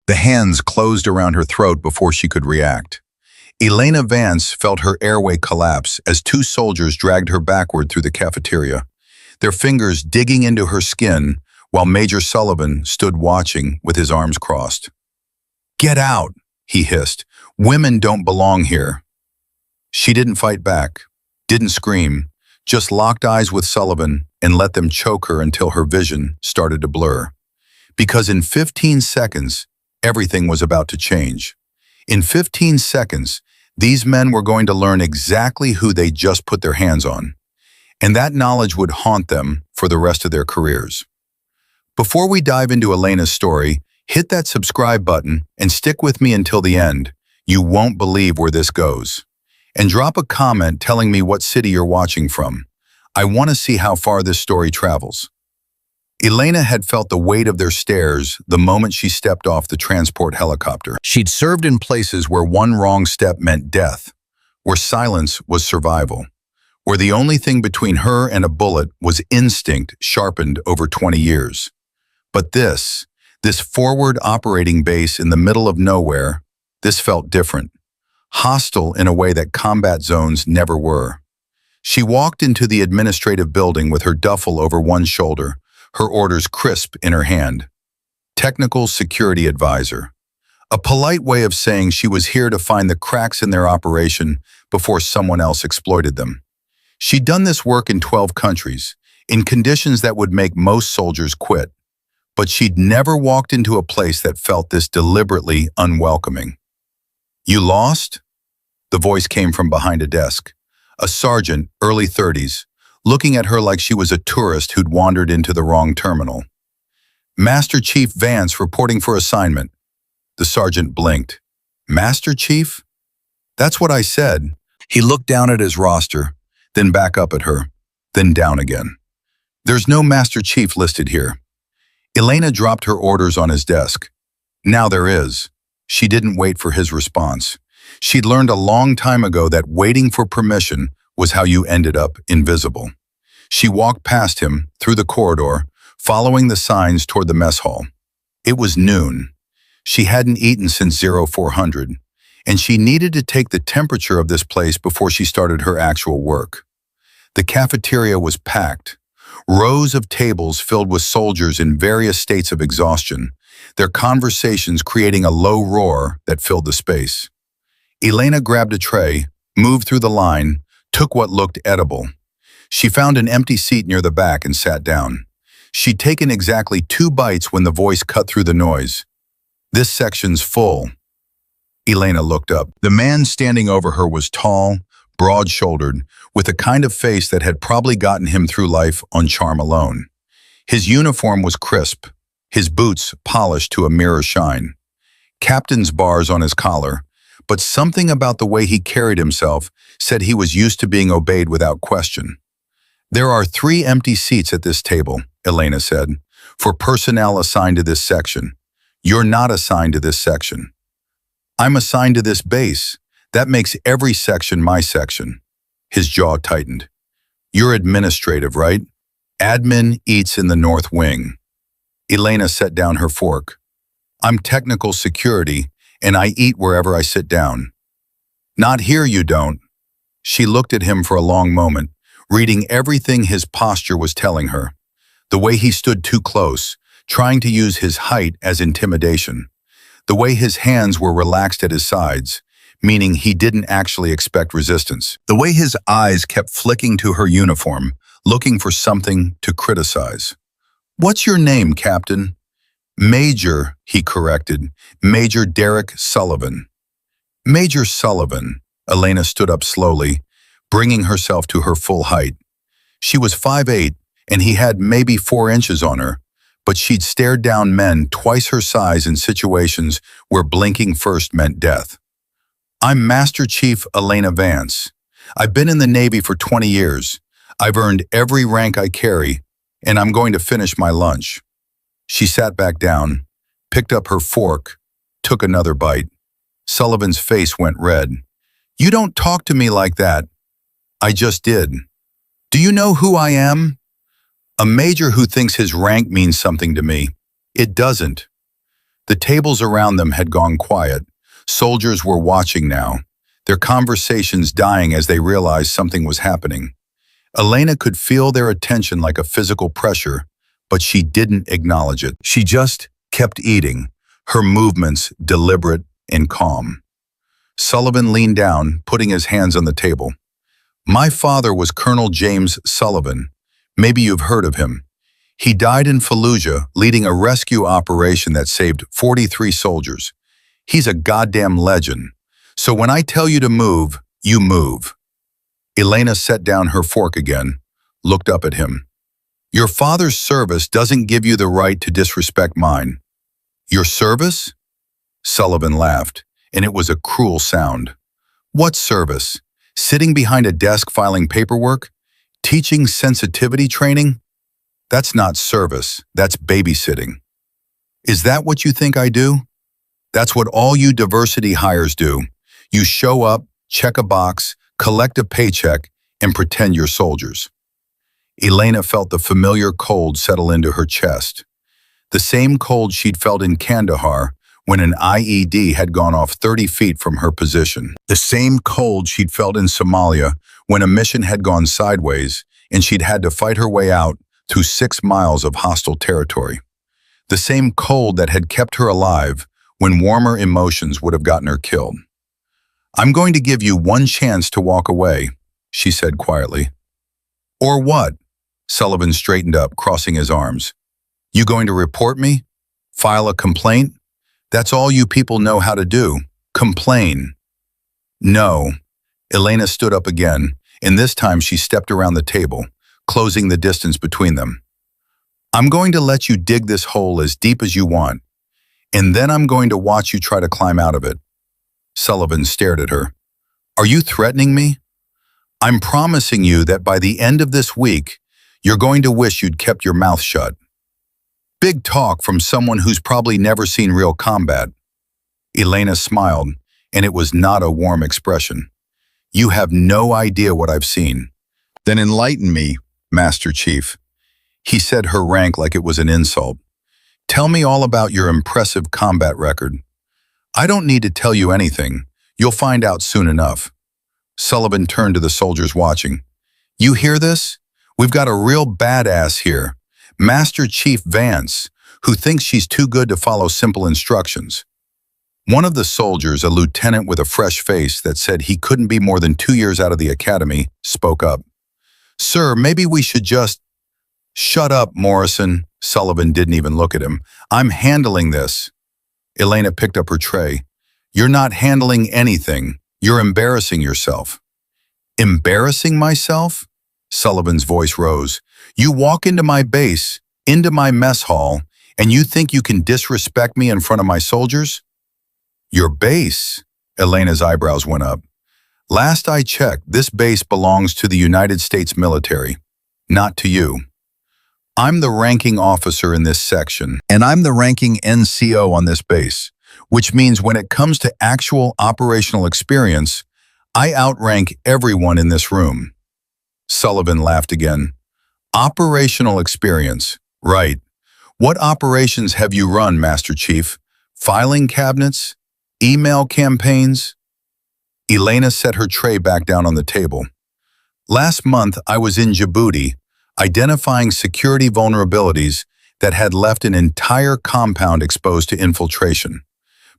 The hands closed around her throat before she could react. Elena Vance felt her airway collapse as two soldiers dragged her backward through the cafeteria, their fingers digging into her skin while Major Sullivan stood watching with his arms crossed. "Get out," he hissed. "Women don't belong here." She didn't fight back, didn't scream, just locked eyes with Sullivan and let them choke her until her vision started to blur. Because in 15 seconds, everything was about to change. In 15 seconds, these men were going to learn exactly who they just put their hands on, and that knowledge would haunt them for the rest of their careers. Before we dive into Elena's story, hit that subscribe button and stick with me until the end. You won't believe where this goes. And drop a comment telling me what city you're watching from. I want to see how far this story travels. Elena had felt the weight of their stares the moment she stepped off the transport helicopter. She'd served in places where one wrong step meant death, where silence was survival, where the only thing between her and a bullet was instinct sharpened over 20 years. But this forward operating base in the middle of nowhere, this felt different, hostile in a way that combat zones never were. She walked into the administrative building with her duffel over one shoulder, her orders crisp in her hand. Technical Security Advisor. A polite way of saying she was here to find the cracks in their operation before someone else exploited them. She'd done this work in 12 countries, in conditions that would make most soldiers quit. But she'd never walked into a place that felt this deliberately unwelcoming. "You lost?" The voice came from behind a desk. A sergeant, early 30s, looking at her like she was a tourist who'd wandered into the wrong terminal. "Master Chief Vance reporting for assignment." The sergeant blinked. "Master Chief?" "That's what I said." He looked down at his roster, then back up at her, then down again. "There's no Master Chief listed here." Elena dropped her orders on his desk. "Now there is." She didn't wait for his response. She'd learned a long time ago that waiting for permission was how you ended up invisible. She walked past him, through the corridor, following the signs toward the mess hall. It was noon. She hadn't eaten since 0400, and she needed to take the temperature of this place before she started her actual work. The cafeteria was packed. Rows of tables filled with soldiers in various states of exhaustion, their conversations creating a low roar that filled the space. Elena grabbed a tray, moved through the line, took what looked edible. She found an empty seat near the back and sat down. She'd taken exactly 2 bites when the voice cut through the noise. "This section's full." Elena looked up. The man standing over her was tall, broad-shouldered, with a kind of face that had probably gotten him through life on charm alone. His uniform was crisp, his boots polished to a mirror shine. Captain's bars on his collar, but something about the way he carried himself said he was used to being obeyed without question. "There are 3 empty seats at this table," Elena said, "for personnel assigned to this section. You're not assigned to this section." "I'm assigned to this base. That makes every section my section." His jaw tightened. "You're administrative, right? Admin eats in the North Wing." Elena set down her fork. "I'm technical security, and I eat wherever I sit down." "Not here, you don't." She looked at him for a long moment, reading everything his posture was telling her. The way he stood too close, trying to use his height as intimidation. The way his hands were relaxed at his sides, meaning he didn't actually expect resistance. The way his eyes kept flicking to her uniform, looking for something to criticize. "What's your name, Captain?" "Major," he corrected. "Major Derek Sullivan." "Major Sullivan." Elena stood up slowly, bringing herself to her full height. She was 5'8", and he had maybe 4 inches on her, but she'd stared down men twice her size in situations where blinking first meant death. "I'm Master Chief Elena Vance. I've been in the Navy for 20 years. I've earned every rank I carry, and I'm going to finish my lunch." She sat back down, picked up her fork, took another bite. Sullivan's face went red. "You don't talk to me like that." "I just did." "Do you know who I am?" "A major who thinks his rank means something to me. It doesn't." The tables around them had gone quiet. Soldiers were watching now, their conversations dying as they realized something was happening. Elena could feel their attention like a physical pressure, but she didn't acknowledge it. She just kept eating, her movements deliberate and calm. Sullivan leaned down, putting his hands on the table. My father was Colonel James Sullivan. Maybe you've heard of him. He died in Fallujah, leading a rescue operation that saved 43 soldiers. He's a goddamn legend. So when I tell you to move, you move. Elena set down her fork again, looked up at him. Your father's service doesn't give you the right to disrespect mine. Your service? Sullivan laughed, and it was a cruel sound. What service? Sitting behind a desk filing paperwork? Teaching sensitivity training? That's not service, that's babysitting. Is that what you think I do? That's what all you diversity hires do. You show up, check a box, collect a paycheck, and pretend you're soldiers. Elena felt the familiar cold settle into her chest. The same cold she'd felt in Kandahar when an IED had gone off 30 feet from her position. The same cold she'd felt in Somalia when a mission had gone sideways and she'd had to fight her way out through 6 miles of hostile territory. The same cold that had kept her alive when warmer emotions would have gotten her killed. I'm going to give you one chance to walk away, she said quietly. Or what? Sullivan straightened up, crossing his arms. You going to report me? File a complaint? That's all you people know how to do. Complain. No. Elena stood up again, and this time she stepped around the table, closing the distance between them. I'm going to let you dig this hole as deep as you want, and then I'm going to watch you try to climb out of it. Sullivan stared at her. Are you threatening me? I'm promising you that by the end of this week, you're going to wish you'd kept your mouth shut. Big talk from someone who's probably never seen real combat. Elena smiled, and it was not a warm expression. You have no idea what I've seen. Then enlighten me, Master Chief. He said her rank like it was an insult. Tell me all about your impressive combat record. I don't need to tell you anything. You'll find out soon enough. Sullivan turned to the soldiers watching. You hear this? We've got a real badass here, Master Chief Vance, who thinks she's too good to follow simple instructions. One of the soldiers, a lieutenant with a fresh face that said he couldn't be more than 2 years out of the academy, spoke up. Sir, maybe we should just... Shut up, Morrison. Sullivan didn't even look at him. I'm handling this. Elena picked up her tray. You're not handling anything. You're embarrassing yourself. Embarrassing myself? Sullivan's voice rose. You walk into my base, into my mess hall, and you think you can disrespect me in front of my soldiers? Your base? Elena's eyebrows went up. Last I checked, this base belongs to the United States military, not to you. I'm the ranking officer in this section, and I'm the ranking NCO on this base, which means when it comes to actual operational experience, I outrank everyone in this room. Sullivan laughed again. Operational experience, right. What operations have you run, Master Chief? Filing cabinets? Email campaigns? Elena set her tray back down on the table. Last month, I was in Djibouti, identifying security vulnerabilities that had left an entire compound exposed to infiltration.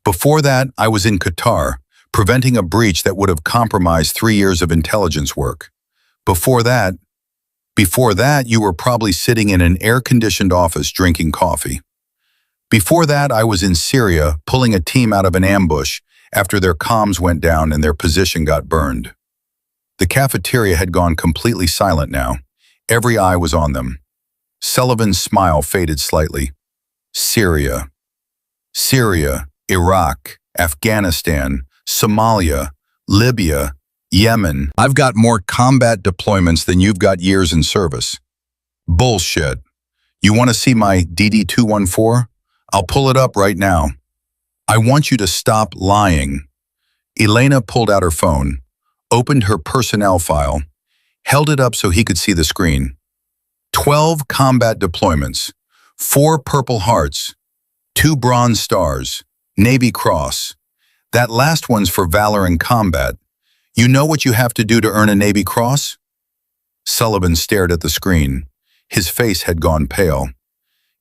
Before that, I was in Qatar, preventing a breach that would have compromised 3 years of intelligence work. Before that, you were probably sitting in an air-conditioned office drinking coffee. Before that, I was in Syria, pulling a team out of an ambush after their comms went down and their position got burned. The cafeteria had gone completely silent now. Every eye was on them. Sullivan's smile faded slightly. Syria, Iraq, Afghanistan, Somalia, Libya, Yemen. I've got more combat deployments than you've got years in service. Bullshit. You want to see my DD-214? I'll pull it up right now. I want you to stop lying. Elena pulled out her phone, opened her personnel file, held it up so he could see the screen. 12 combat deployments, 4 Purple Hearts, 2 bronze stars, Navy Cross. That last one's for valor in combat. You know what you have to do to earn a Navy Cross? Sullivan stared at the screen. His face had gone pale.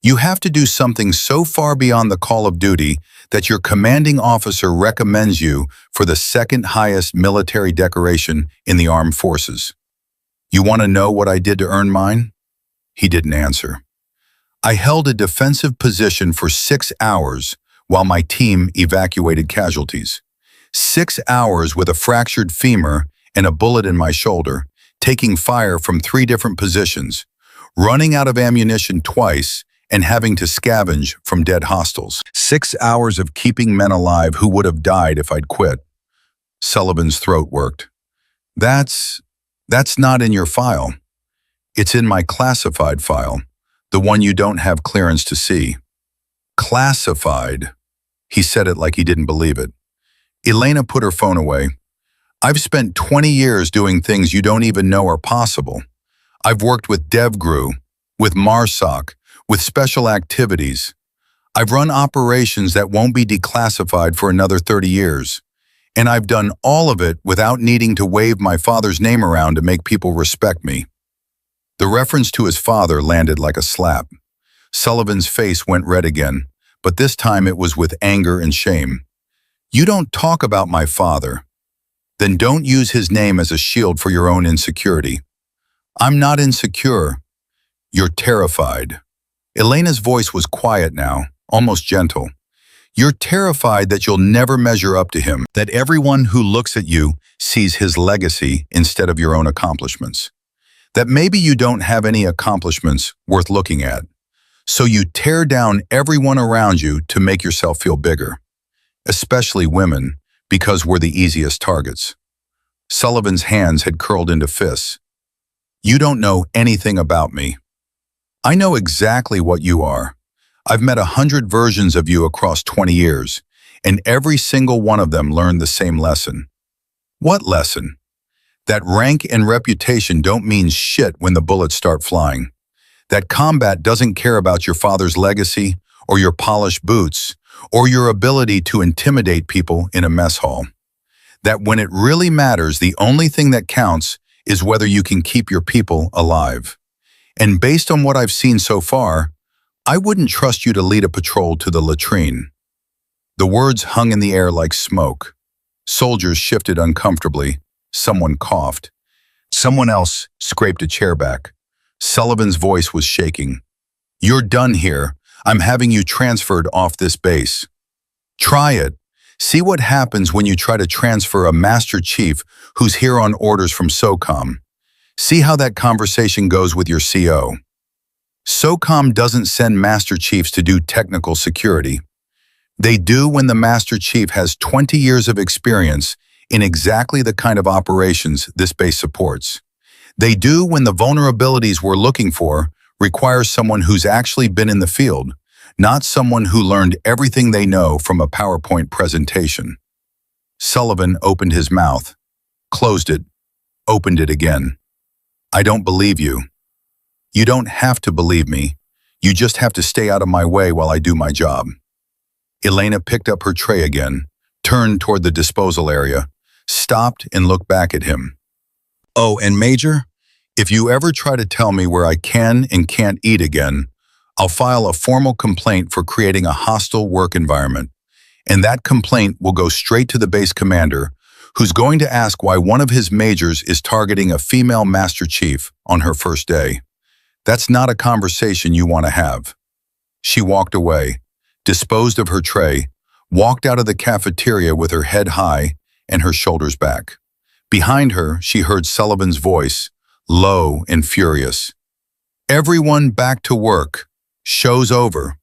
You have to do something so far beyond the call of duty that your commanding officer recommends you for the second highest military decoration in the armed forces. You want to know what I did to earn mine? He didn't answer. I held a defensive position for 6 hours while my team evacuated casualties. 6 hours with a fractured femur and a bullet in my shoulder, taking fire from 3 different positions, running out of ammunition twice, and having to scavenge from dead hostiles. 6 hours of keeping men alive who would have died if I'd quit. Sullivan's throat worked. That's not in your file. It's in my classified file, the one you don't have clearance to see. Classified. He said it like he didn't believe it. Elena put her phone away. I've spent 20 years doing things you don't even know are possible. I've worked with DevGru, with MARSOC, with special activities. I've run operations that won't be declassified for another 30 years. And I've done all of it without needing to wave my father's name around to make people respect me. The reference to his father landed like a slap. Sullivan's face went red again, but this time it was with anger and shame. You don't talk about my father. Then don't use his name as a shield for your own insecurity. I'm not insecure. You're terrified. Elena's voice was quiet now, almost gentle. You're terrified that you'll never measure up to him, that everyone who looks at you sees his legacy instead of your own accomplishments. That maybe you don't have any accomplishments worth looking at. So you tear down everyone around you to make yourself feel bigger. Especially women, because we're the easiest targets. Sullivan's hands had curled into fists. You don't know anything about me. I know exactly what you are. I've met 100 versions of you across 20 years, and every single one of them learned the same lesson. What lesson? That rank and reputation don't mean shit when the bullets start flying. That combat doesn't care about your father's legacy, or your polished boots, or your ability to intimidate people in a mess hall. That when it really matters, the only thing that counts is whether you can keep your people alive. And based on what I've seen so far, I wouldn't trust you to lead a patrol to the latrine. The words hung in the air like smoke. Soldiers shifted uncomfortably. Someone coughed. Someone else scraped a chair back. Sullivan's voice was shaking. You're done here. I'm having you transferred off this base. Try it. See what happens when you try to transfer a Master Chief who's here on orders from SOCOM. See how that conversation goes with your CO. SOCOM doesn't send Master Chiefs to do technical security. They do when the Master Chief has 20 years of experience in exactly the kind of operations this base supports. They do when the vulnerabilities we're looking for require someone who's actually been in the field, not someone who learned everything they know from a PowerPoint presentation. Sullivan opened his mouth, closed it, opened it again. I don't believe you. You don't have to believe me. You just have to stay out of my way while I do my job. Elena picked up her tray again, turned toward the disposal area, stopped and looked back at him. Oh, and Major, if you ever try to tell me where I can and can't eat again, I'll file a formal complaint for creating a hostile work environment. And that complaint will go straight to the base commander, who's going to ask why one of his majors is targeting a female Master Chief on her first day. That's not a conversation you want to have. She walked away, disposed of her tray, walked out of the cafeteria with her head high and her shoulders back. Behind her, she heard Sullivan's voice, low and furious. Everyone back to work. Show's over.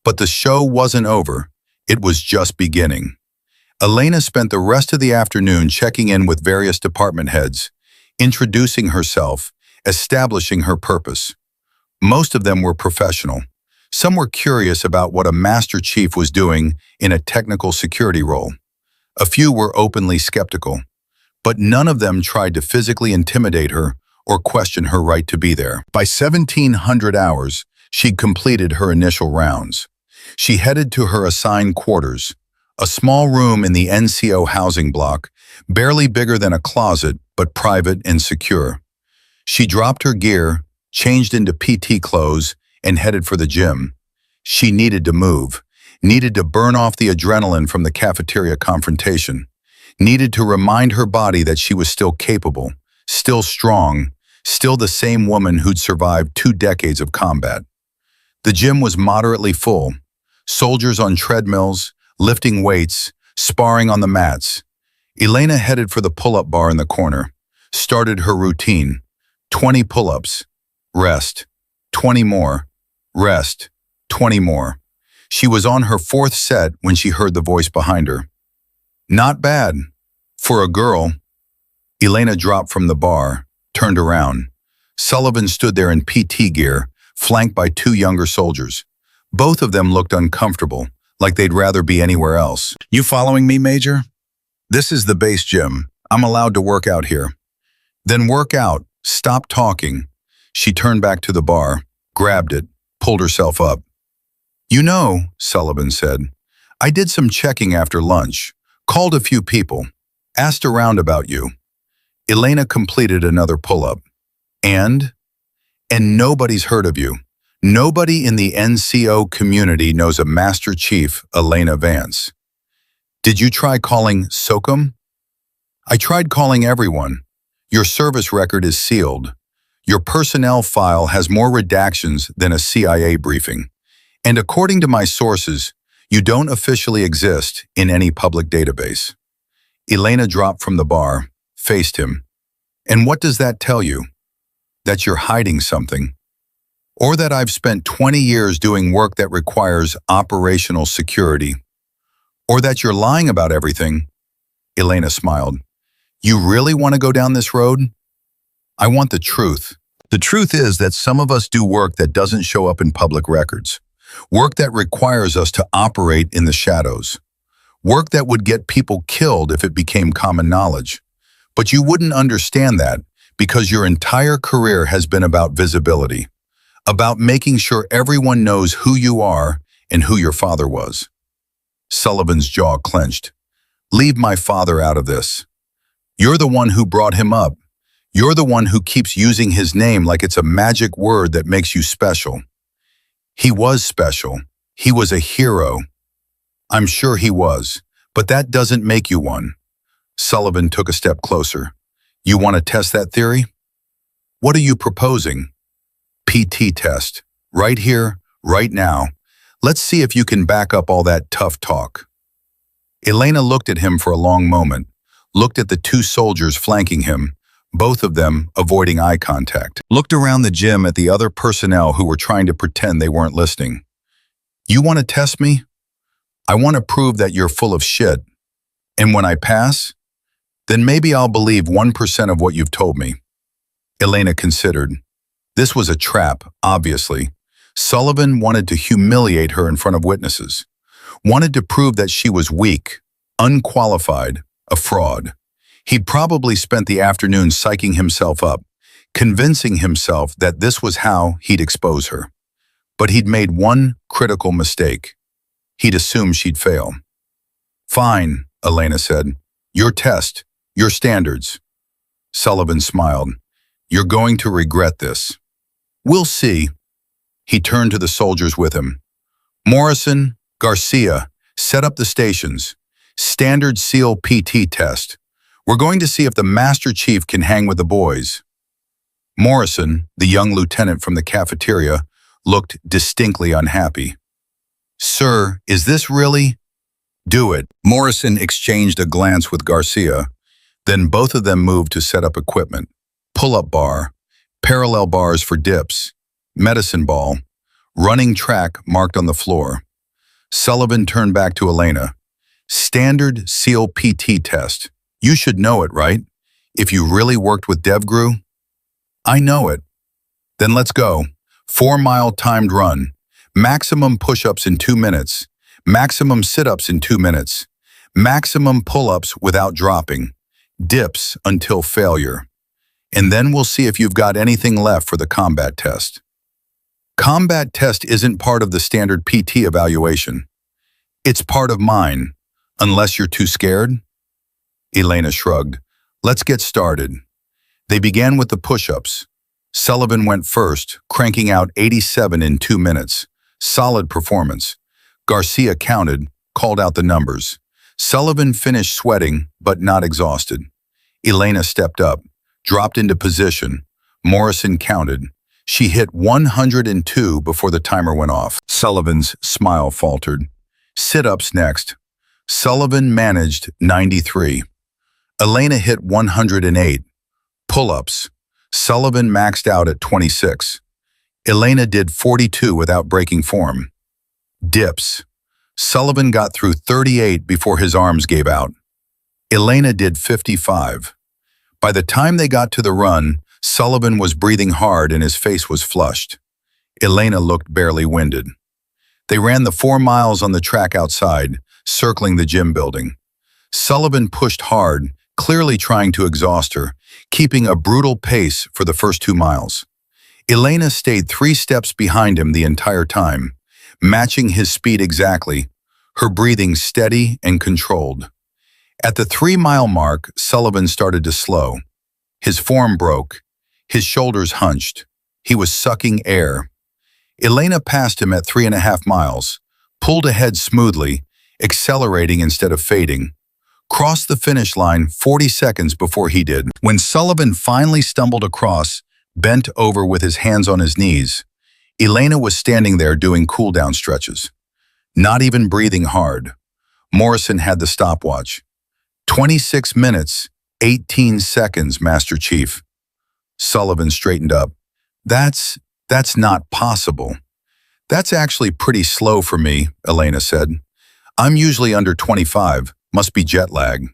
But the show wasn't over. It was just beginning. Elena spent the rest of the afternoon checking in with various department heads, introducing herself, establishing her purpose. Most of them were professional. Some were curious about what a Master Chief was doing in a technical security role. A few were openly skeptical, but none of them tried to physically intimidate her or question her right to be there. By 1700 hours, she'd completed her initial rounds. She headed to her assigned quarters, a small room in the NCO housing block, barely bigger than a closet, but private and secure. She dropped her gear, changed into PT clothes, and headed for the gym. She needed to move, needed to burn off the adrenaline from the cafeteria confrontation, needed to remind her body that she was still capable, still strong, still the same woman who'd survived 2 decades of combat. The gym was moderately full, soldiers on treadmills, lifting weights, sparring on the mats. Elena headed for the pull-up bar in the corner, started her routine. 20 pull-ups, rest, 20 more, rest, 20 more. She was on her 4th set when she heard the voice behind her. Not bad. For a girl. Elena dropped from the bar, turned around. Sullivan stood there in PT gear, flanked by 2 younger soldiers. Both of them looked uncomfortable, like they'd rather be anywhere else. You following me, Major? This is the base gym. I'm allowed to work out here. Then work out. Stop talking. She turned back to the bar, grabbed it, pulled herself up. You know, Sullivan said, I did some checking after lunch, called a few people, asked around about you. Elena completed another pull-up. And nobody's heard of you. Nobody in the NCO community knows a Master Chief, Elena Vance. Did you try calling SOCOM? I tried calling everyone. Your service record is sealed. Your personnel file has more redactions than a CIA briefing. And according to my sources, you don't officially exist in any public database. Elena dropped from the bar, faced him. And what does that tell you? That you're hiding something? Or that I've spent 20 years doing work that requires operational security? Or that you're lying about everything? Elena smiled. You really want to go down this road? I want the truth. The truth is that some of us do work that doesn't show up in public records. Work that requires us to operate in the shadows. Work that would get people killed if it became common knowledge. But you wouldn't understand that because your entire career has been about visibility, about making sure everyone knows who you are and who your father was. Sullivan's jaw clenched. Leave my father out of this. You're the one who brought him up. You're the one who keeps using his name like it's a magic word that makes you special. He was special. He was a hero. I'm sure he was, but that doesn't make you one. Sullivan took a step closer. You want to test that theory? What are you proposing? PT test. Right here, right now. Let's see if you can back up all that tough talk. Elena looked at him for a long moment, looked at the 2 soldiers flanking him, both of them avoiding eye contact, looked around the gym at the other personnel who were trying to pretend they weren't listening. You want to test me? I want to prove that you're full of shit. And when I pass, then maybe I'll believe 1% of what you've told me. Elena considered. This was a trap, obviously. Sullivan wanted to humiliate her in front of witnesses, wanted to prove that she was weak, unqualified, a fraud. He'd probably spent the afternoon psyching himself up, convincing himself that this was how he'd expose her. But he'd made one critical mistake. He'd assumed she'd fail. Fine, Elena said. Your test, your standards. Sullivan smiled. You're going to regret this. We'll see. He turned to the soldiers with him. Morrison, Garcia, set up the stations. Standard SEAL PT test. We're going to see if the Master Chief can hang with the boys. Morrison, the young lieutenant from the cafeteria, looked distinctly unhappy. Sir, is this really? Do it. Morrison exchanged a glance with Garcia. Then both of them moved to set up equipment. Pull-up bar, parallel bars for dips, medicine ball, running track marked on the floor. Sullivan turned back to Elena. Standard SEAL PT test. You should know it, right? If you really worked with DevGru? I know it. Then let's go. 4-mile timed run. Maximum push-ups in 2 minutes. Maximum sit-ups in 2 minutes. Maximum pull-ups without dropping. Dips until failure. And then we'll see if you've got anything left for the combat test. Combat test isn't part of the standard PT evaluation. It's part of mine, unless you're too scared. Elena shrugged. Let's get started. They began with the push-ups. Sullivan went first, cranking out 87 in 2 minutes. Solid performance. Garcia counted, called out the numbers. Sullivan finished sweating, but not exhausted. Elena stepped up, dropped into position. Morrison counted. She hit 102 before the timer went off. Sullivan's smile faltered. Sit-ups next. Sullivan managed 93. Elena hit 108. Pull-ups. Sullivan maxed out at 26. Elena did 42 without breaking form. Dips. Sullivan got through 38 before his arms gave out. Elena did 55. By the time they got to the run, Sullivan was breathing hard and his face was flushed. Elena looked barely winded. They ran the 4 miles on the track outside, circling the gym building. Sullivan pushed hard, clearly trying to exhaust her, keeping a brutal pace for the first 2 miles. Elena stayed 3 steps behind him the entire time, matching his speed exactly, her breathing steady and controlled. At the 3-mile mark, Sullivan started to slow. His form broke. His shoulders hunched. He was sucking air. Elena passed him at 3.5 miles, pulled ahead smoothly, accelerating instead of fading, crossed the finish line 40 seconds before he did. When Sullivan finally stumbled across, bent over with his hands on his knees, Elena was standing there doing cool-down stretches, not even breathing hard. Morrison had the stopwatch. 26 minutes, 18 seconds, Master Chief. Sullivan straightened up. That's not possible. That's actually pretty slow for me, Elena said. I'm usually under 25, must be jet lag.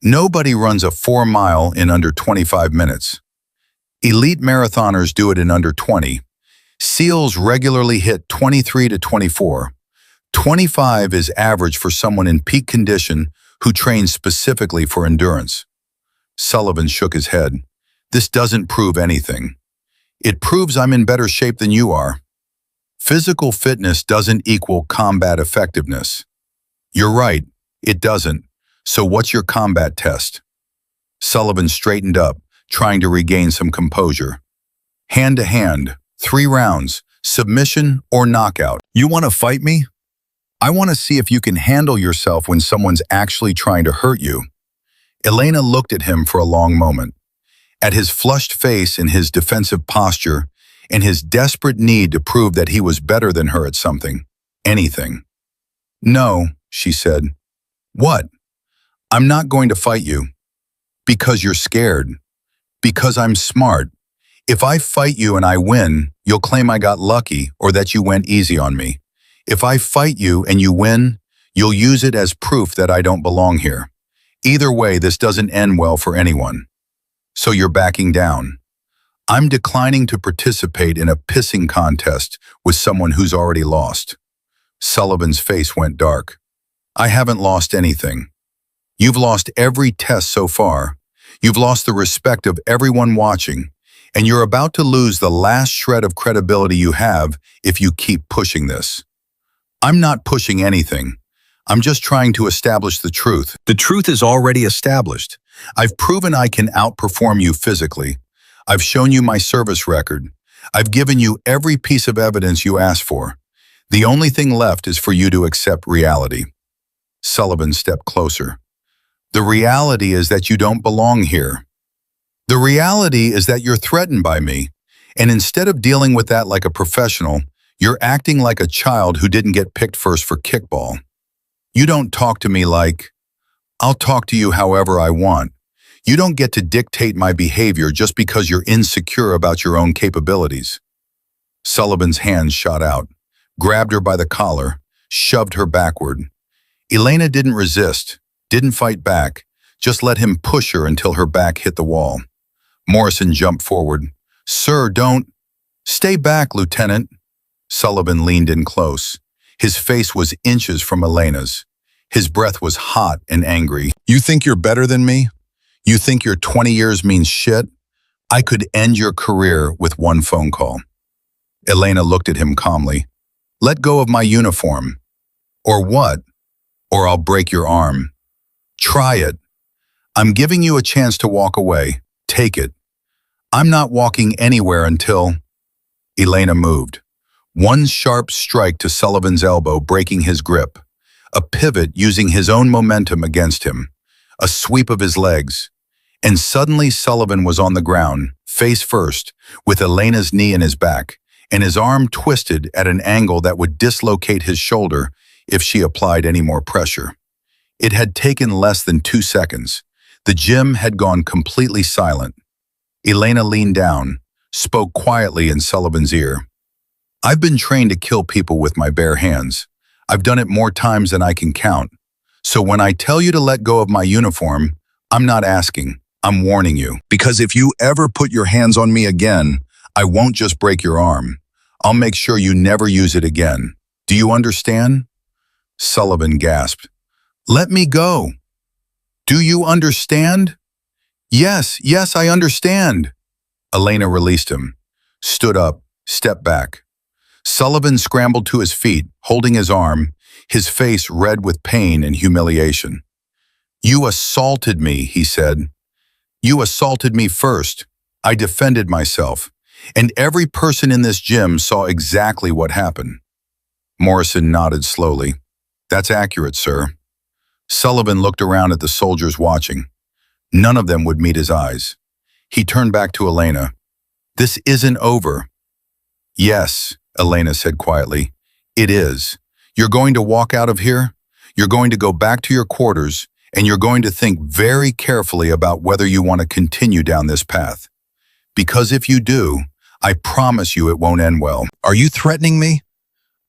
Nobody runs a 4-mile in under 25 minutes. Elite marathoners do it in under 20. SEALs regularly hit 23 to 24. 25 is average for someone in peak condition who trains specifically for endurance. Sullivan shook his head. This doesn't prove anything. It proves I'm in better shape than you are. Physical fitness doesn't equal combat effectiveness. You're right, it doesn't. So what's your combat test? Sullivan straightened up, trying to regain some composure. Hand to hand, 3 rounds, submission or knockout. You want to fight me? I want to see if you can handle yourself when someone's actually trying to hurt you. Elena looked at him for a long moment. At his flushed face and his defensive posture, and his desperate need to prove that he was better than her at something, anything. No, she said. What? I'm not going to fight you. Because you're scared. Because I'm smart. If I fight you and I win, you'll claim I got lucky or that you went easy on me. If I fight you and you win, you'll use it as proof that I don't belong here. Either way, this doesn't end well for anyone. So you're backing down. I'm declining to participate in a pissing contest with someone who's already lost. Sullivan's face went dark. I haven't lost anything. You've lost every test so far. You've lost the respect of everyone watching, and you're about to lose the last shred of credibility you have if you keep pushing this. I'm not pushing anything. I'm just trying to establish the truth. The truth is already established. I've proven I can outperform you physically. I've shown you my service record. I've given you every piece of evidence you asked for. The only thing left is for you to accept reality. Sullivan stepped closer. The reality is that you don't belong here. The reality is that you're threatened by me, and instead of dealing with that like a professional, you're acting like a child who didn't get picked first for kickball. You don't talk to me like, I'll talk to you however I want. You don't get to dictate my behavior just because you're insecure about your own capabilities. Sullivan's hands shot out, grabbed her by the collar, shoved her backward. Elena didn't resist, didn't fight back, just let him push her until her back hit the wall. Morrison jumped forward. Sir, don't. Stay back, Lieutenant. Sullivan leaned in close. His face was inches from Elena's. His breath was hot and angry. You think you're better than me? You think your 20 years means shit? I could end your career with one phone call. Elena looked at him calmly. Let go of my uniform. Or what? Or I'll break your arm. Try it. I'm giving you a chance to walk away. Take it. I'm not walking anywhere until... Elena moved. One sharp strike to Sullivan's elbow, breaking his grip. A pivot using his own momentum against him. A sweep of his legs. And suddenly Sullivan was on the ground, face first, with Elena's knee in his back, and his arm twisted at an angle that would dislocate his shoulder if she applied any more pressure. It had taken less than 2 seconds. The gym had gone completely silent. Elena leaned down, spoke quietly in Sullivan's ear. I've been trained to kill people with my bare hands. I've done it more times than I can count. So when I tell you to let go of my uniform, I'm not asking, I'm warning you. Because if you ever put your hands on me again, I won't just break your arm. I'll make sure you never use it again. Do you understand? Sullivan gasped. Let me go. Do you understand? Yes, I understand. Elena released him, stood up, stepped back. Sullivan scrambled to his feet, holding his arm, his face red with pain and humiliation. You assaulted me, he said. You assaulted me first. I defended myself, and every person in this gym saw exactly what happened. Morrison nodded slowly. That's accurate, sir. Sullivan looked around at the soldiers watching. None of them would meet his eyes. He turned back to Elena. This isn't over. Yes, Elena said quietly. It is. You're going to walk out of here. You're going to go back to your quarters, and you're going to think very carefully about whether you want to continue down this path. Because if you do, I promise you it won't end well. Are you threatening me?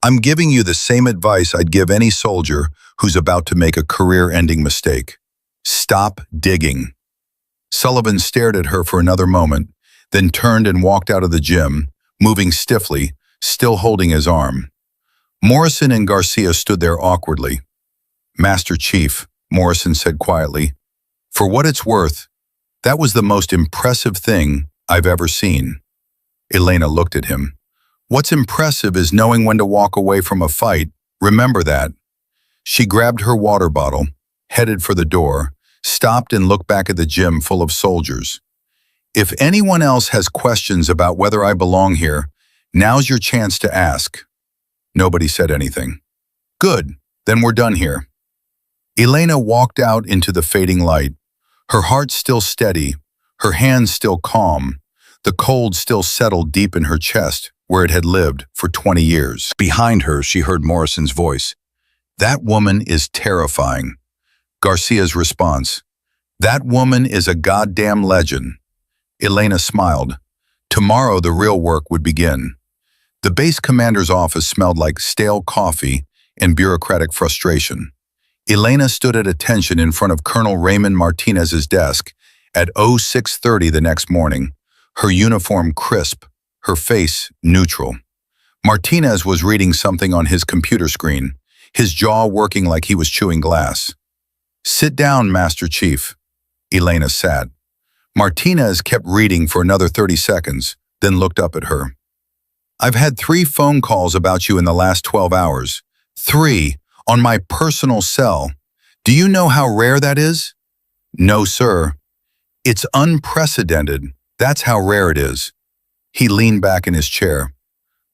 I'm giving you the same advice I'd give any soldier who's about to make a career-ending mistake. Stop digging. Sullivan stared at her for another moment, then turned and walked out of the gym, moving stiffly, still holding his arm. Morrison and Garcia stood there awkwardly. Master Chief, Morrison said quietly, for what it's worth, that was the most impressive thing I've ever seen. Elena looked at him. What's impressive is knowing when to walk away from a fight. Remember that. She grabbed her water bottle, headed for the door, stopped and looked back at the gym full of soldiers. If anyone else has questions about whether I belong here, now's your chance to ask. Nobody said anything. Good, then we're done here. Elena walked out into the fading light, her heart still steady, her hands still calm, the cold still settled deep in her chest where it had lived for 20 years. Behind her, she heard Morrison's voice. That woman is terrifying. Garcia's response. That woman is a goddamn legend. Elena smiled. Tomorrow the real work would begin. The base commander's office smelled like stale coffee and bureaucratic frustration. Elena stood at attention in front of Colonel Raymond Martinez's desk at 06:30 the next morning, her uniform crisp, her face neutral. Martinez was reading something on his computer screen, his jaw working like he was chewing glass. Sit down, Master Chief. Elena sat. Martinez kept reading for another 30 seconds, then looked up at her. I've had 3 phone calls about you in the last 12 hours. 3 on my personal cell. Do you know how rare that is? No, sir. It's unprecedented. That's how rare it is. He leaned back in his chair.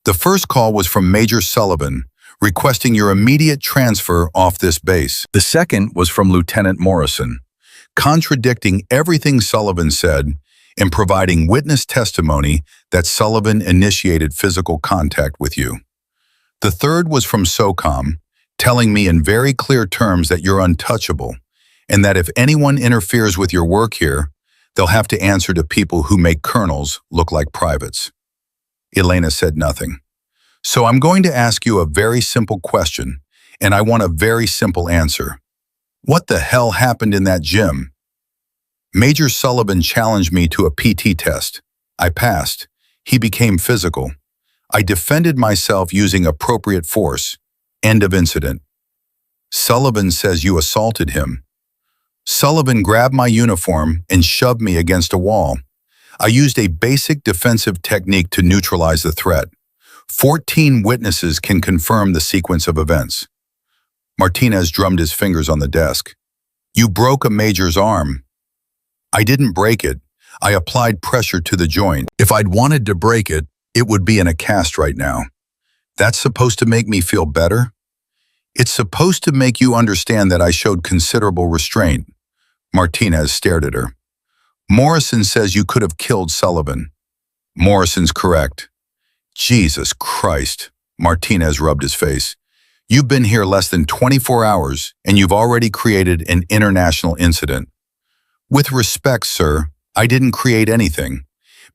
The first call was from Major Sullivan, requesting your immediate transfer off this base. The second was from Lieutenant Morrison, contradicting everything Sullivan said and providing witness testimony that Sullivan initiated physical contact with you. The third was from SOCOM, telling me in very clear terms that you're untouchable, and that if anyone interferes with your work here, they'll have to answer to people who make colonels look like privates. Elena said nothing. So I'm going to ask you a very simple question, and I want a very simple answer. What the hell happened in that gym? Major Sullivan challenged me to a PT test. I passed. He became physical. I defended myself using appropriate force. End of incident. Sullivan says you assaulted him. Sullivan grabbed my uniform and shoved me against a wall. I used a basic defensive technique to neutralize the threat. 14 witnesses can confirm the sequence of events. Martinez drummed his fingers on the desk. You broke a major's arm. I didn't break it. I applied pressure to the joint. If I'd wanted to break it, it would be in a cast right now. That's supposed to make me feel better? It's supposed to make you understand that I showed considerable restraint. Martinez stared at her. Morrison says you could have killed Sullivan. Morrison's correct. Jesus Christ, Martinez rubbed his face. You've been here less than 24 hours and you've already created an international incident. With respect, sir, I didn't create anything.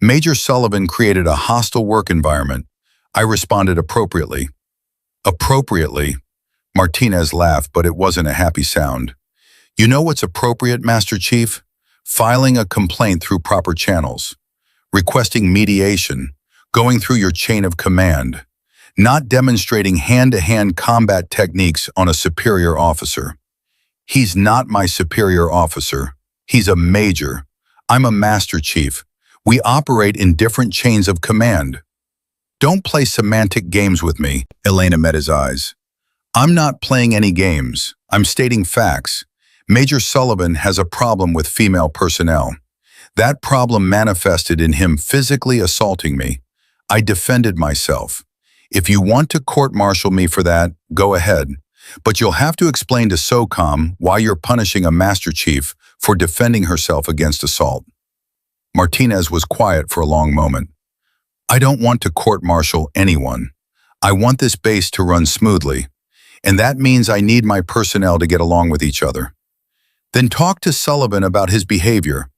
Major Sullivan created a hostile work environment. I responded appropriately. Appropriately? Martinez laughed, but it wasn't a happy sound. You know what's appropriate, Master Chief? Filing a complaint through proper channels. Requesting mediation. Going through your chain of command. Not demonstrating hand-to-hand combat techniques on a superior officer. He's not my superior officer. He's a major. I'm a Master Chief. We operate in different chains of command. Don't play semantic games with me. Elena met his eyes. I'm not playing any games. I'm stating facts. Major Sullivan has a problem with female personnel. That problem manifested in him physically assaulting me. I defended myself. If you want to court-martial me for that, go ahead. But you'll have to explain to SOCOM why you're punishing a Master Chief for defending herself against assault. Martinez was quiet for a long moment. I don't want to court-martial anyone. I want this base to run smoothly. And that means I need my personnel to get along with each other. Then talk to Sullivan about his behavior.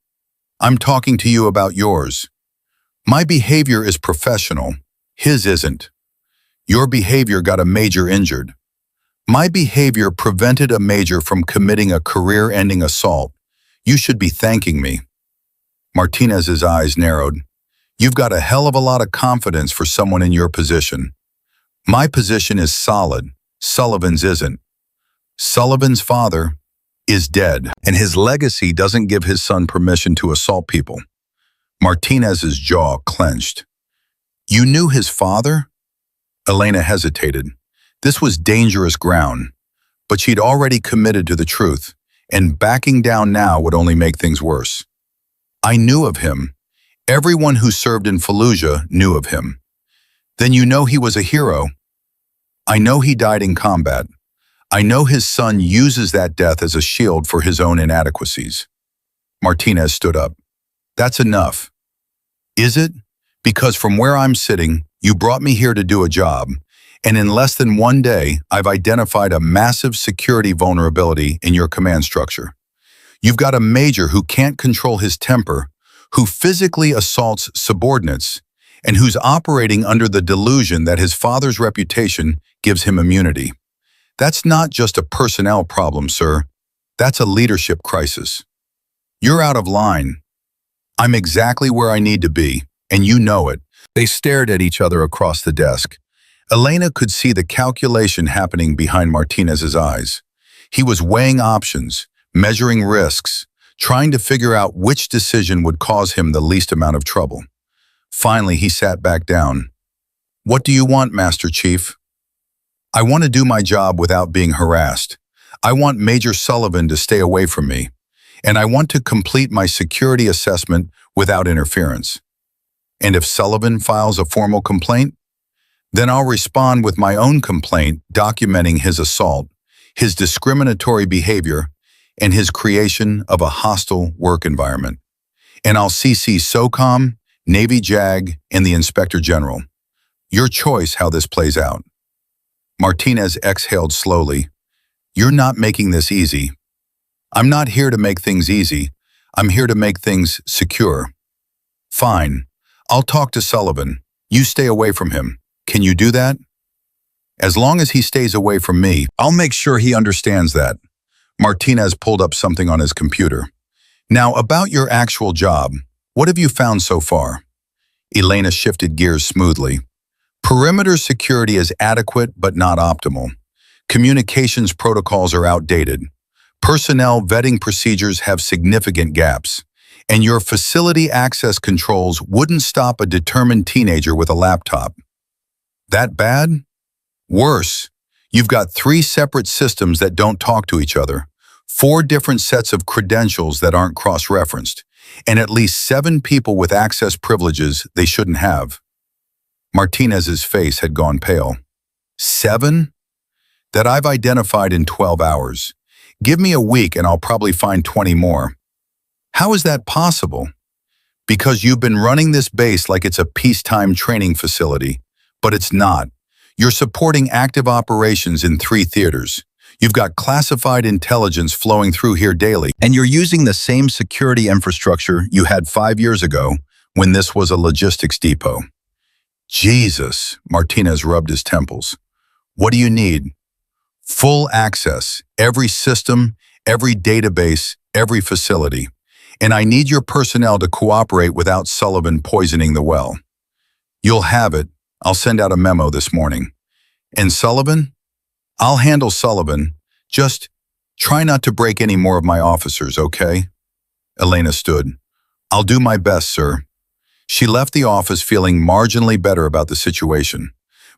I'm talking to you about yours. My behavior is professional. His isn't. Your behavior got a major injured. My behavior prevented a major from committing a career-ending assault. You should be thanking me. Martinez's eyes narrowed. You've got a hell of a lot of confidence for someone in your position. My position is solid. Sullivan's isn't. Sullivan's father is dead, and his legacy doesn't give his son permission to assault people. Martinez's jaw clenched. You knew his father? Elena hesitated. This was dangerous ground, but she'd already committed to the truth, and backing down now would only make things worse. I knew of him. Everyone who served in Fallujah knew of him. Then you know he was a hero. I know he died in combat. I know his son uses that death as a shield for his own inadequacies. Martinez stood up. That's enough. Is it? Because from where I'm sitting, you brought me here to do a job, and in less than 1 day, I've identified a massive security vulnerability in your command structure. You've got a major who can't control his temper, who physically assaults subordinates, and who's operating under the delusion that his father's reputation gives him immunity. That's not just a personnel problem, sir. That's a leadership crisis. You're out of line. I'm exactly where I need to be, and you know it. They stared at each other across the desk. Elena could see the calculation happening behind Martinez's eyes. He was weighing options, measuring risks, trying to figure out which decision would cause him the least amount of trouble. Finally, he sat back down. What do you want, Master Chief? I want to do my job without being harassed. I want Major Sullivan to stay away from me. And I want to complete my security assessment without interference. And if Sullivan files a formal complaint, then I'll respond with my own complaint documenting his assault, his discriminatory behavior, and his creation of a hostile work environment. And I'll CC SOCOM, Navy JAG, and the Inspector General. Your choice how this plays out. Martinez exhaled slowly. You're not making this easy. I'm not here to make things easy. I'm here to make things secure. Fine. I'll talk to Sullivan. You stay away from him. Can you do that? As long as he stays away from me, I'll make sure he understands that. Martinez pulled up something on his computer. Now, about your actual job, what have you found so far? Elena shifted gears smoothly. Perimeter security is adequate but not optimal. Communications protocols are outdated. Personnel vetting procedures have significant gaps. And your facility access controls wouldn't stop a determined teenager with a laptop. That bad? Worse, you've got 3 separate systems that don't talk to each other, 4 different sets of credentials that aren't cross-referenced, and at least 7 people with access privileges they shouldn't have. Martinez's face had gone pale. 7? That I've identified in 12 hours. Give me a week and I'll probably find 20 more. How is that possible? Because you've been running this base like it's a peacetime training facility, but it's not. You're supporting active operations in 3 theaters. You've got classified intelligence flowing through here daily, and you're using the same security infrastructure you had 5 years ago when this was a logistics depot. Jesus, Martinez rubbed his temples. What do you need? Full access, every system, every database, every facility. And I need your personnel to cooperate without Sullivan poisoning the well. You'll have it. I'll send out a memo this morning. And Sullivan? I'll handle Sullivan. Just try not to break any more of my officers, okay? Elena stood. I'll do my best, sir. She left the office feeling marginally better about the situation.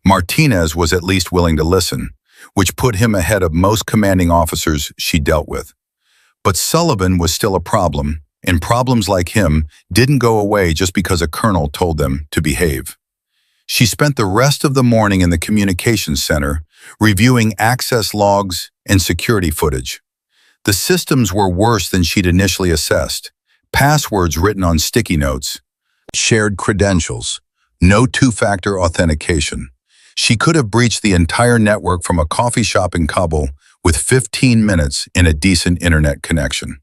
Martinez was at least willing to listen, which put him ahead of most commanding officers she dealt with. But Sullivan was still a problem, and problems like him didn't go away just because a colonel told them to behave. She spent the rest of the morning in the communications center, reviewing access logs and security footage. The systems were worse than she'd initially assessed. Passwords written on sticky notes, shared credentials, no 2-factor authentication. She could have breached the entire network from a coffee shop in Kabul with 15 minutes in a decent internet connection.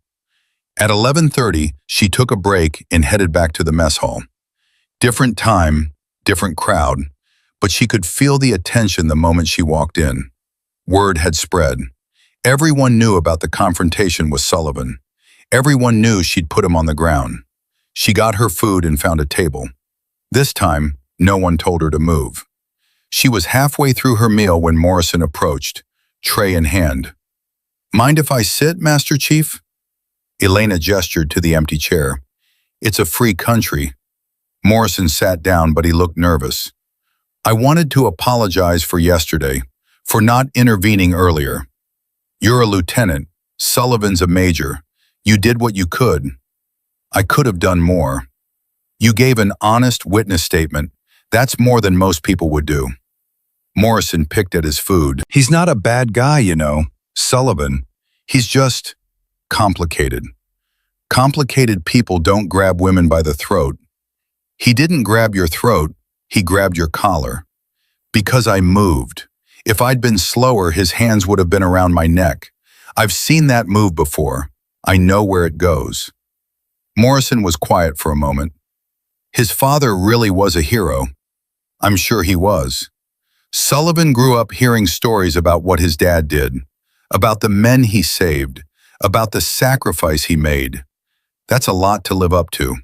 At 11:30, she took a break and headed back to the mess hall. Different time, different crowd, but she could feel the attention the moment she walked in. Word had spread. Everyone knew about the confrontation with Sullivan. Everyone knew she'd put him on the ground. She got her food and found a table. This time, no one told her to move. She was halfway through her meal when Morrison approached, tray in hand. Mind if I sit, Master Chief? Elena gestured to the empty chair. It's a free country. Morrison sat down, but he looked nervous. I wanted to apologize for yesterday, for not intervening earlier. You're a lieutenant. Sullivan's a major. You did what you could. I could have done more. You gave an honest witness statement. That's more than most people would do. Morrison picked at his food. He's not a bad guy, you know, Sullivan. He's just complicated. Complicated people don't grab women by the throat. He didn't grab your throat, he grabbed your collar. Because I moved. If I'd been slower, his hands would have been around my neck. I've seen that move before. I know where it goes. Morrison was quiet for a moment. His father really was a hero. I'm sure he was. Sullivan grew up hearing stories about what his dad did, about the men he saved, about the sacrifice he made. That's a lot to live up to.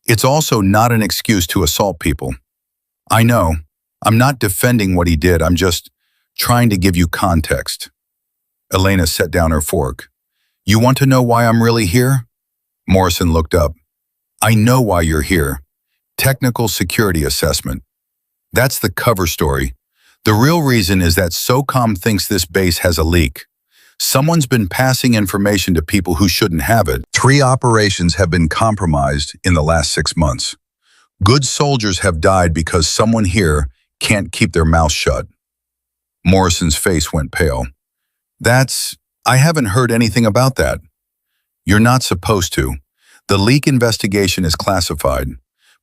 It's also not an excuse to assault people. I know. I'm not defending what he did. I'm just trying to give you context. Elena set down her fork. You want to know why I'm really here? Morrison looked up. I know why you're here. Technical security assessment. That's the cover story. The real reason is that SOCOM thinks this base has a leak. Someone's been passing information to people who shouldn't have it. 3 operations have been compromised in the last 6 months. Good soldiers have died because someone here can't keep their mouth shut. Morrison's face went pale. I haven't heard anything about that. You're not supposed to. The leak investigation is classified.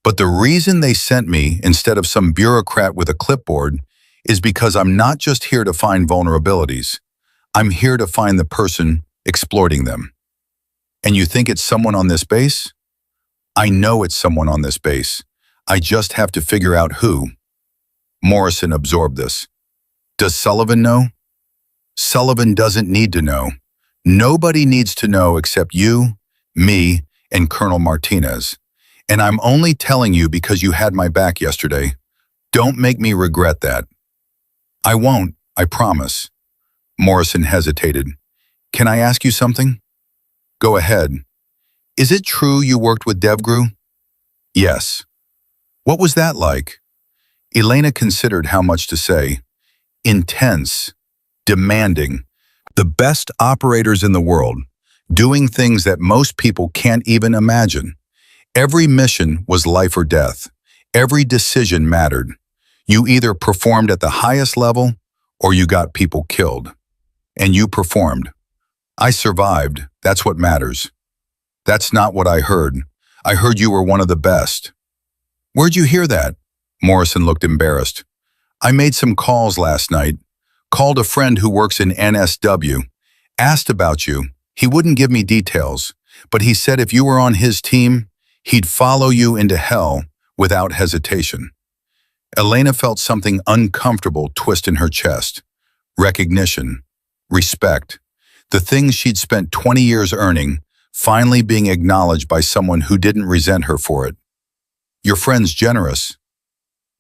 But the reason they sent me instead of some bureaucrat with a clipboard is because I'm not just here to find vulnerabilities. I'm here to find the person exploiting them. And you think it's someone on this base? I know it's someone on this base. I just have to figure out who. Morrison absorbed this. Does Sullivan know? Sullivan doesn't need to know. Nobody needs to know except you, me, and Colonel Martinez. And I'm only telling you because you had my back yesterday. Don't make me regret that. I won't, I promise. Morrison hesitated. Can I ask you something? Go ahead. Is it true you worked with DevGru? Yes. What was that like? Elena considered how much to say. Intense, demanding, the best operators in the world, doing things that most people can't even imagine. Every mission was life or death. Every decision mattered. You either performed at the highest level or you got people killed. And you performed. I survived. That's what matters. That's not what I heard. I heard you were one of the best. Where'd you hear that? Morrison looked embarrassed. I made some calls last night. Called a friend who works in NSW. Asked about you. He wouldn't give me details, but he said if you were on his team, he'd follow you into hell without hesitation. Elena felt something uncomfortable twist in her chest. Recognition. Respect. The things she'd spent 20 years earning, finally being acknowledged by someone who didn't resent her for it. Your friend's generous.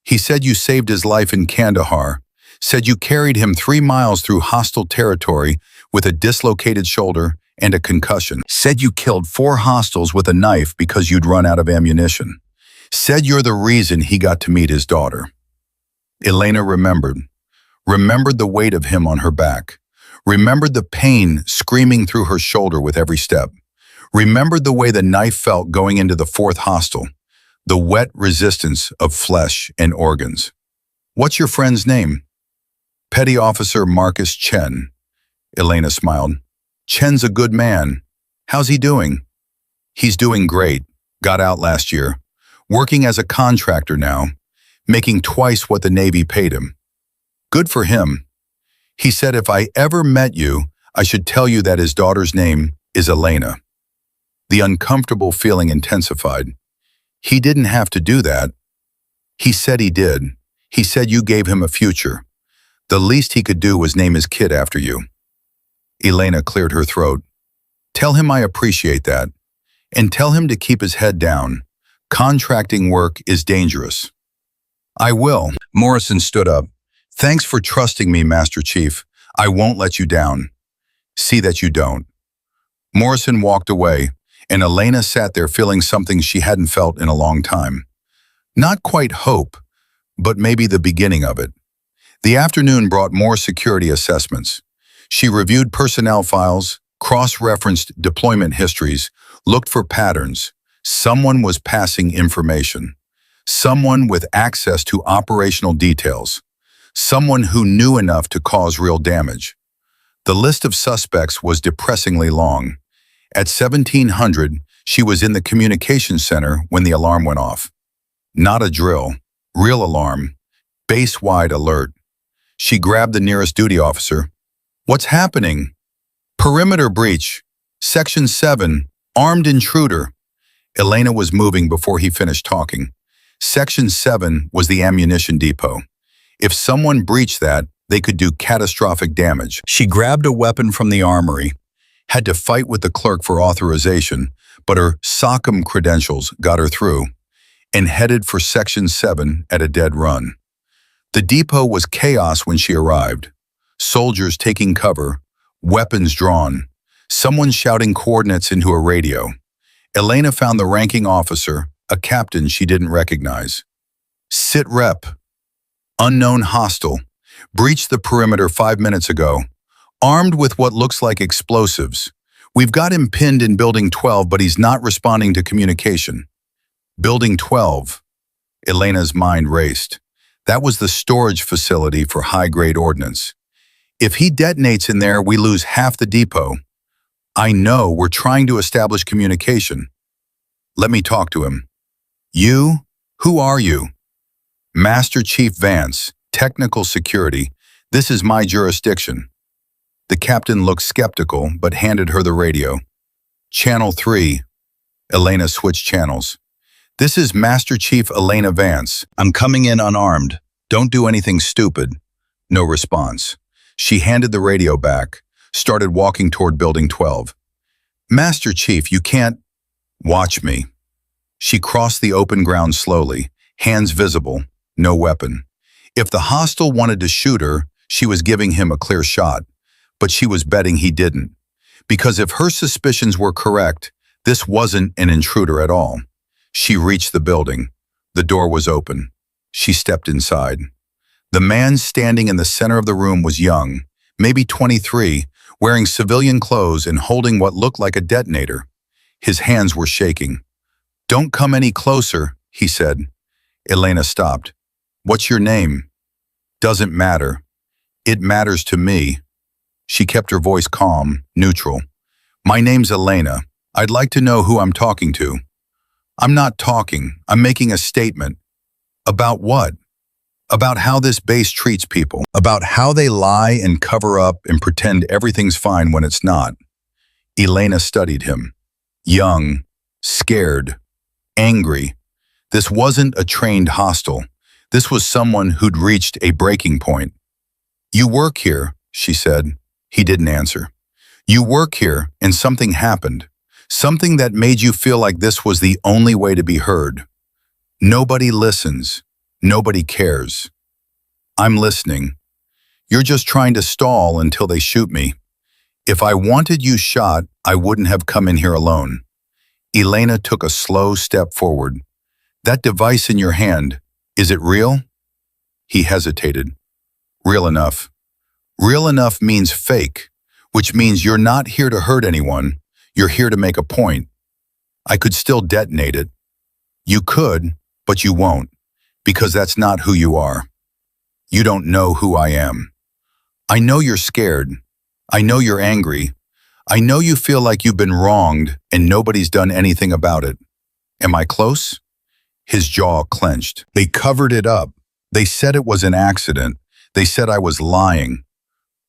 He said you saved his life in Kandahar, said you carried him 3 miles through hostile territory with a dislocated shoulder and a concussion. Said you killed 4 hostiles with a knife because you'd run out of ammunition. Said you're the reason he got to meet his daughter. Elena remembered the weight of him on her back, remembered the pain screaming through her shoulder with every step, remembered the way the knife felt going into the 4th hostile, the wet resistance of flesh and organs. What's your friend's name? Petty Officer Marcus Chen. Elena smiled. Chen's a good man. How's he doing? He's doing great. Got out last year. Working as a contractor now, making twice what the Navy paid him. Good for him. He said if I ever met you, I should tell you that his daughter's name is Elena. The uncomfortable feeling intensified. He didn't have to do that. He said he did. He said you gave him a future. The least he could do was name his kid after you. Elena cleared her throat. Tell him I appreciate that. And tell him to keep his head down. Contracting work is dangerous. I will. Morrison stood up. Thanks for trusting me, Master Chief. I won't let you down. See that you don't. Morrison walked away, and Elena sat there feeling something she hadn't felt in a long time. Not quite hope, but maybe the beginning of it. The afternoon brought more security assessments. She reviewed personnel files, cross-referenced deployment histories, looked for patterns. Someone was passing information. Someone with access to operational details. Someone who knew enough to cause real damage. The list of suspects was depressingly long. At 1700, she was in the communications center when the alarm went off. Not a drill, real alarm, base-wide alert. She grabbed the nearest duty officer. What's happening? Perimeter breach. Section 7, armed intruder. Elena was moving before he finished talking. Section 7 was the ammunition depot. If someone breached that, they could do catastrophic damage. She grabbed a weapon from the armory, had to fight with the clerk for authorization, but her SOCM credentials got her through, and headed for Section 7 at a dead run. The depot was chaos when she arrived. Soldiers taking cover, weapons drawn, someone shouting coordinates into a radio. Elena found the ranking officer, a captain she didn't recognize. Sit rep. Unknown hostile. Breached the perimeter 5 minutes ago. Armed with what looks like explosives. We've got him pinned in Building 12, but he's not responding to communication. Building 12. Elena's mind raced. That was the storage facility for high-grade ordnance. If he detonates in there, we lose half the depot. I know, we're trying to establish communication. Let me talk to him. You? Who are you? Master Chief Vance, Technical Security. This is my jurisdiction. The captain looked skeptical, but handed her the radio. Channel 3. Elena switched channels. This is Master Chief Elena Vance. I'm coming in unarmed. Don't do anything stupid. No response. She handed the radio back, started walking toward Building 12. Master Chief, you can't... Watch me. She crossed the open ground slowly, hands visible, no weapon. If the hostile wanted to shoot her, she was giving him a clear shot, but she was betting he didn't. Because if her suspicions were correct, this wasn't an intruder at all. She reached the building. The door was open. She stepped inside. The man standing in the center of the room was young, maybe 23, wearing civilian clothes and holding what looked like a detonator. His hands were shaking. "Don't come any closer," he said. Elena stopped. "What's your name?" "Doesn't matter. It matters to me." She kept her voice calm, neutral. "My name's Elena. I'd like to know who I'm talking to." "I'm not talking. I'm making a statement." "About what?" "About how this base treats people. About how they lie and cover up and pretend everything's fine when it's not." Elena studied him. Young, scared, angry. This wasn't a trained hostile. This was someone who'd reached a breaking point. "You work here," she said. He didn't answer. "You work here, and something happened. Something that made you feel like this was the only way to be heard. Nobody listens. Nobody cares." "I'm listening. You're just trying to stall until they shoot me. If I wanted you shot, I wouldn't have come in here alone." Elena took a slow step forward. "That device in your hand, is it real?" He hesitated. "Real enough." "Real enough means fake, which means you're not here to hurt anyone. You're here to make a point." "I could still detonate it." "You could, but you won't, because that's not who you are." "You don't know who I am." "I know you're scared. I know you're angry. I know you feel like you've been wronged and nobody's done anything about it. Am I close?" His jaw clenched. "They covered it up. They said it was an accident. They said I was lying."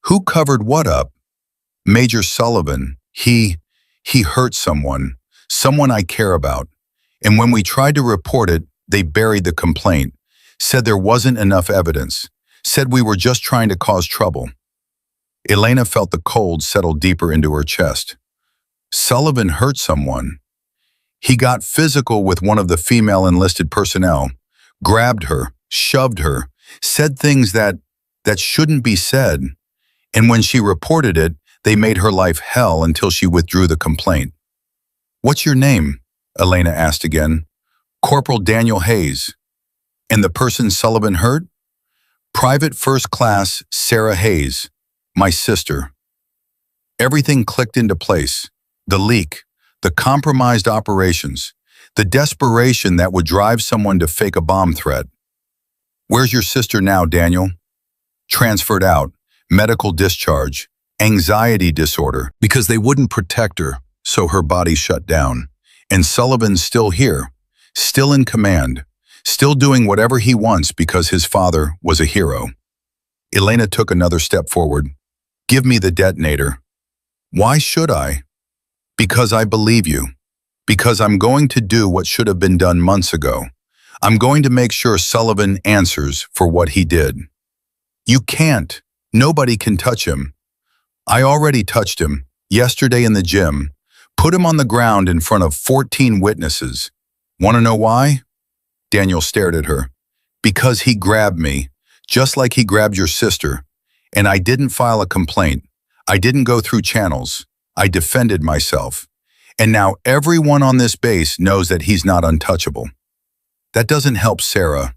"Who covered what up?" "Major Sullivan. He hurt someone I care about. And when we tried to report it, they buried the complaint, said there wasn't enough evidence, said we were just trying to cause trouble." Elena felt the cold settle deeper into her chest. "Sullivan hurt someone. He got physical with one of the female enlisted personnel, grabbed her, shoved her, said things that shouldn't be said. And when she reported it, they made her life hell until she withdrew the complaint." "What's your name?" Elena asked again. "Corporal Daniel Hayes." "And the person Sullivan hurt?" "Private First Class Sarah Hayes, my sister." Everything clicked into place. The leak, the compromised operations, the desperation that would drive someone to fake a bomb threat. "Where's your sister now, Daniel?" "Transferred out, medical discharge, anxiety disorder, because they wouldn't protect her, so her body shut down. And Sullivan's still here, still in command, still doing whatever he wants because his father was a hero." Elena took another step forward. "Give me the detonator." "Why should I?" "Because I believe you. Because I'm going to do what should have been done months ago. I'm going to make sure Sullivan answers for what he did." "You can't. Nobody can touch him." "I already touched him, yesterday in the gym. Put him on the ground in front of 14 witnesses. Want to know why?" Daniel stared at her. "Because he grabbed me, just like he grabbed your sister. And I didn't file a complaint. I didn't go through channels. I defended myself. And now everyone on this base knows that he's not untouchable." "That doesn't help Sarah."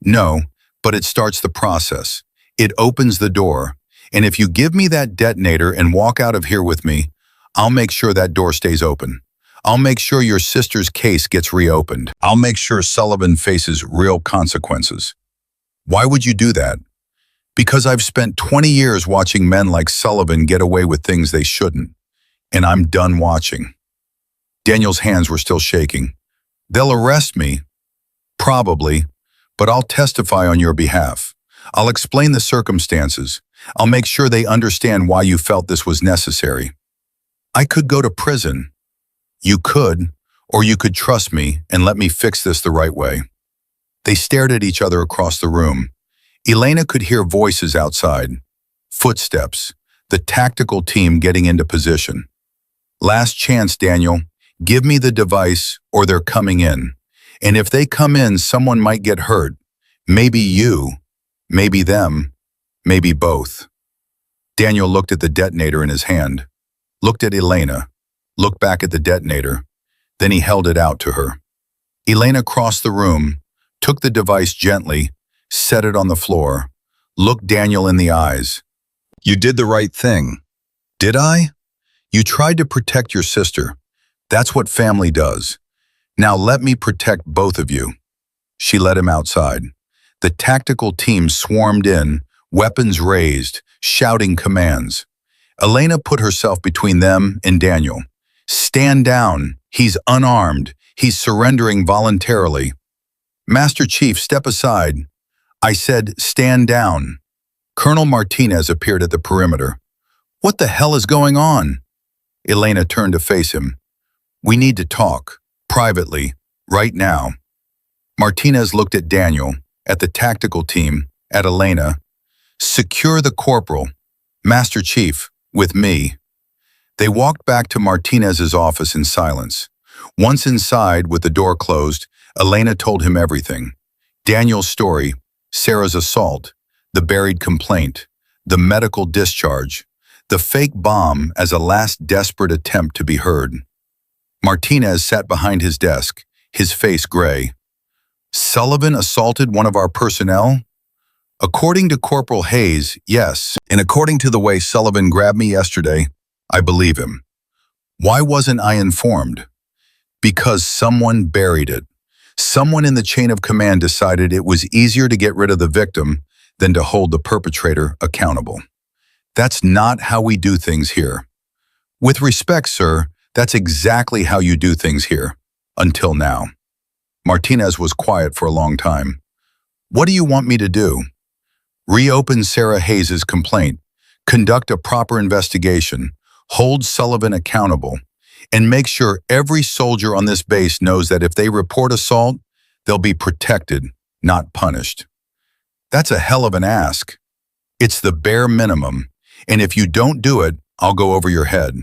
"No, but it starts the process. It opens the door. And if you give me that detonator and walk out of here with me, I'll make sure that door stays open. I'll make sure your sister's case gets reopened. I'll make sure Sullivan faces real consequences." "Why would you do that?" "Because I've spent 20 years watching men like Sullivan get away with things they shouldn't. And I'm done watching." Daniel's hands were still shaking. "They'll arrest me." "Probably, but I'll testify on your behalf. I'll explain the circumstances. I'll make sure they understand why you felt this was necessary." "I could go to prison." "You could, or you could trust me and let me fix this the right way." They stared at each other across the room. Elena could hear voices outside, footsteps, the tactical team getting into position. "Last chance, Daniel. Give me the device or they're coming in. And if they come in, someone might get hurt. Maybe you, maybe them, maybe both." Daniel looked at the detonator in his hand, looked at Elena, looked back at the detonator. Then he held it out to her. Elena crossed the room, took the device gently, set it on the floor, looked Daniel in the eyes. You did the right thing. Did I? You tried to protect your sister. That's what family does. Now let me protect both of you. She led him outside. The tactical team swarmed in, weapons raised, shouting commands. Elena put herself between them and Daniel. Stand down. He's unarmed. He's surrendering voluntarily. Master Chief, step aside. I said, stand down. Colonel Martinez appeared at the perimeter. What the hell is going on? Elena turned to face him. We need to talk, privately, right now. Martinez looked at Daniel, at the tactical team, at Elena. Secure the corporal. Master Chief, with me. They walked back to Martinez's office in silence. Once inside, with the door closed, Elena told him everything. Daniel's story, Sarah's assault, the buried complaint, the medical discharge, the fake bomb as a last desperate attempt to be heard. Martinez sat behind his desk, his face gray. Sullivan assaulted one of our personnel? According to Corporal Hayes, yes, and according to the way Sullivan grabbed me yesterday, I believe him. Why wasn't I informed? Because someone buried it. Someone in the chain of command decided it was easier to get rid of the victim than to hold the perpetrator accountable. That's not how we do things here. With respect, sir, that's exactly how you do things here. Until now. Martinez was quiet for a long time. What do you want me to do? Reopen Sarah Hayes' complaint, conduct a proper investigation, hold Sullivan accountable, and make sure every soldier on this base knows that if they report assault, they'll be protected, not punished. That's a hell of an ask. It's the bare minimum, and if you don't do it, I'll go over your head.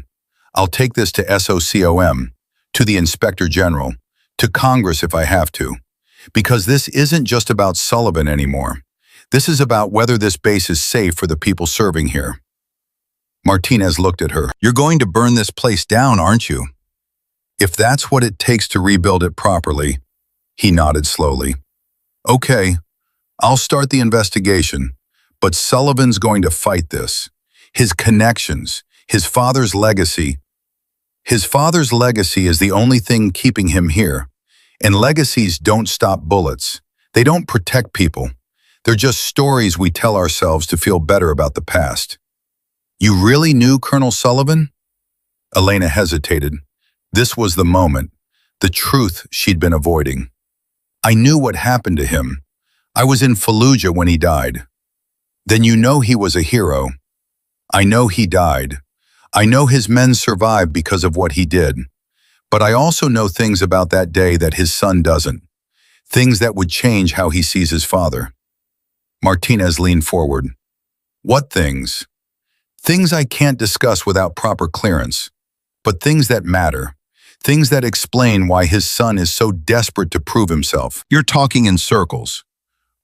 I'll take this to SOCOM, to the Inspector General, to Congress if I have to, because this isn't just about Sullivan anymore. This is about whether this base is safe for the people serving here. Martinez looked at her. You're going to burn this place down, aren't you? If that's what it takes to rebuild it properly, he nodded slowly. Okay, I'll start the investigation, but Sullivan's going to fight this. His connections, his father's legacy. His father's legacy is the only thing keeping him here. And legacies don't stop bullets. They don't protect people. They're just stories we tell ourselves to feel better about the past. You really knew Colonel Sullivan? Elena hesitated. This was the moment, the truth she'd been avoiding. I knew what happened to him. I was in Fallujah when he died. Then you know he was a hero. I know he died. I know his men survived because of what he did. But I also know things about that day that his son doesn't. Things that would change how he sees his father. Martinez leaned forward. What things? Things I can't discuss without proper clearance, but things that matter, things that explain why his son is so desperate to prove himself. You're talking in circles.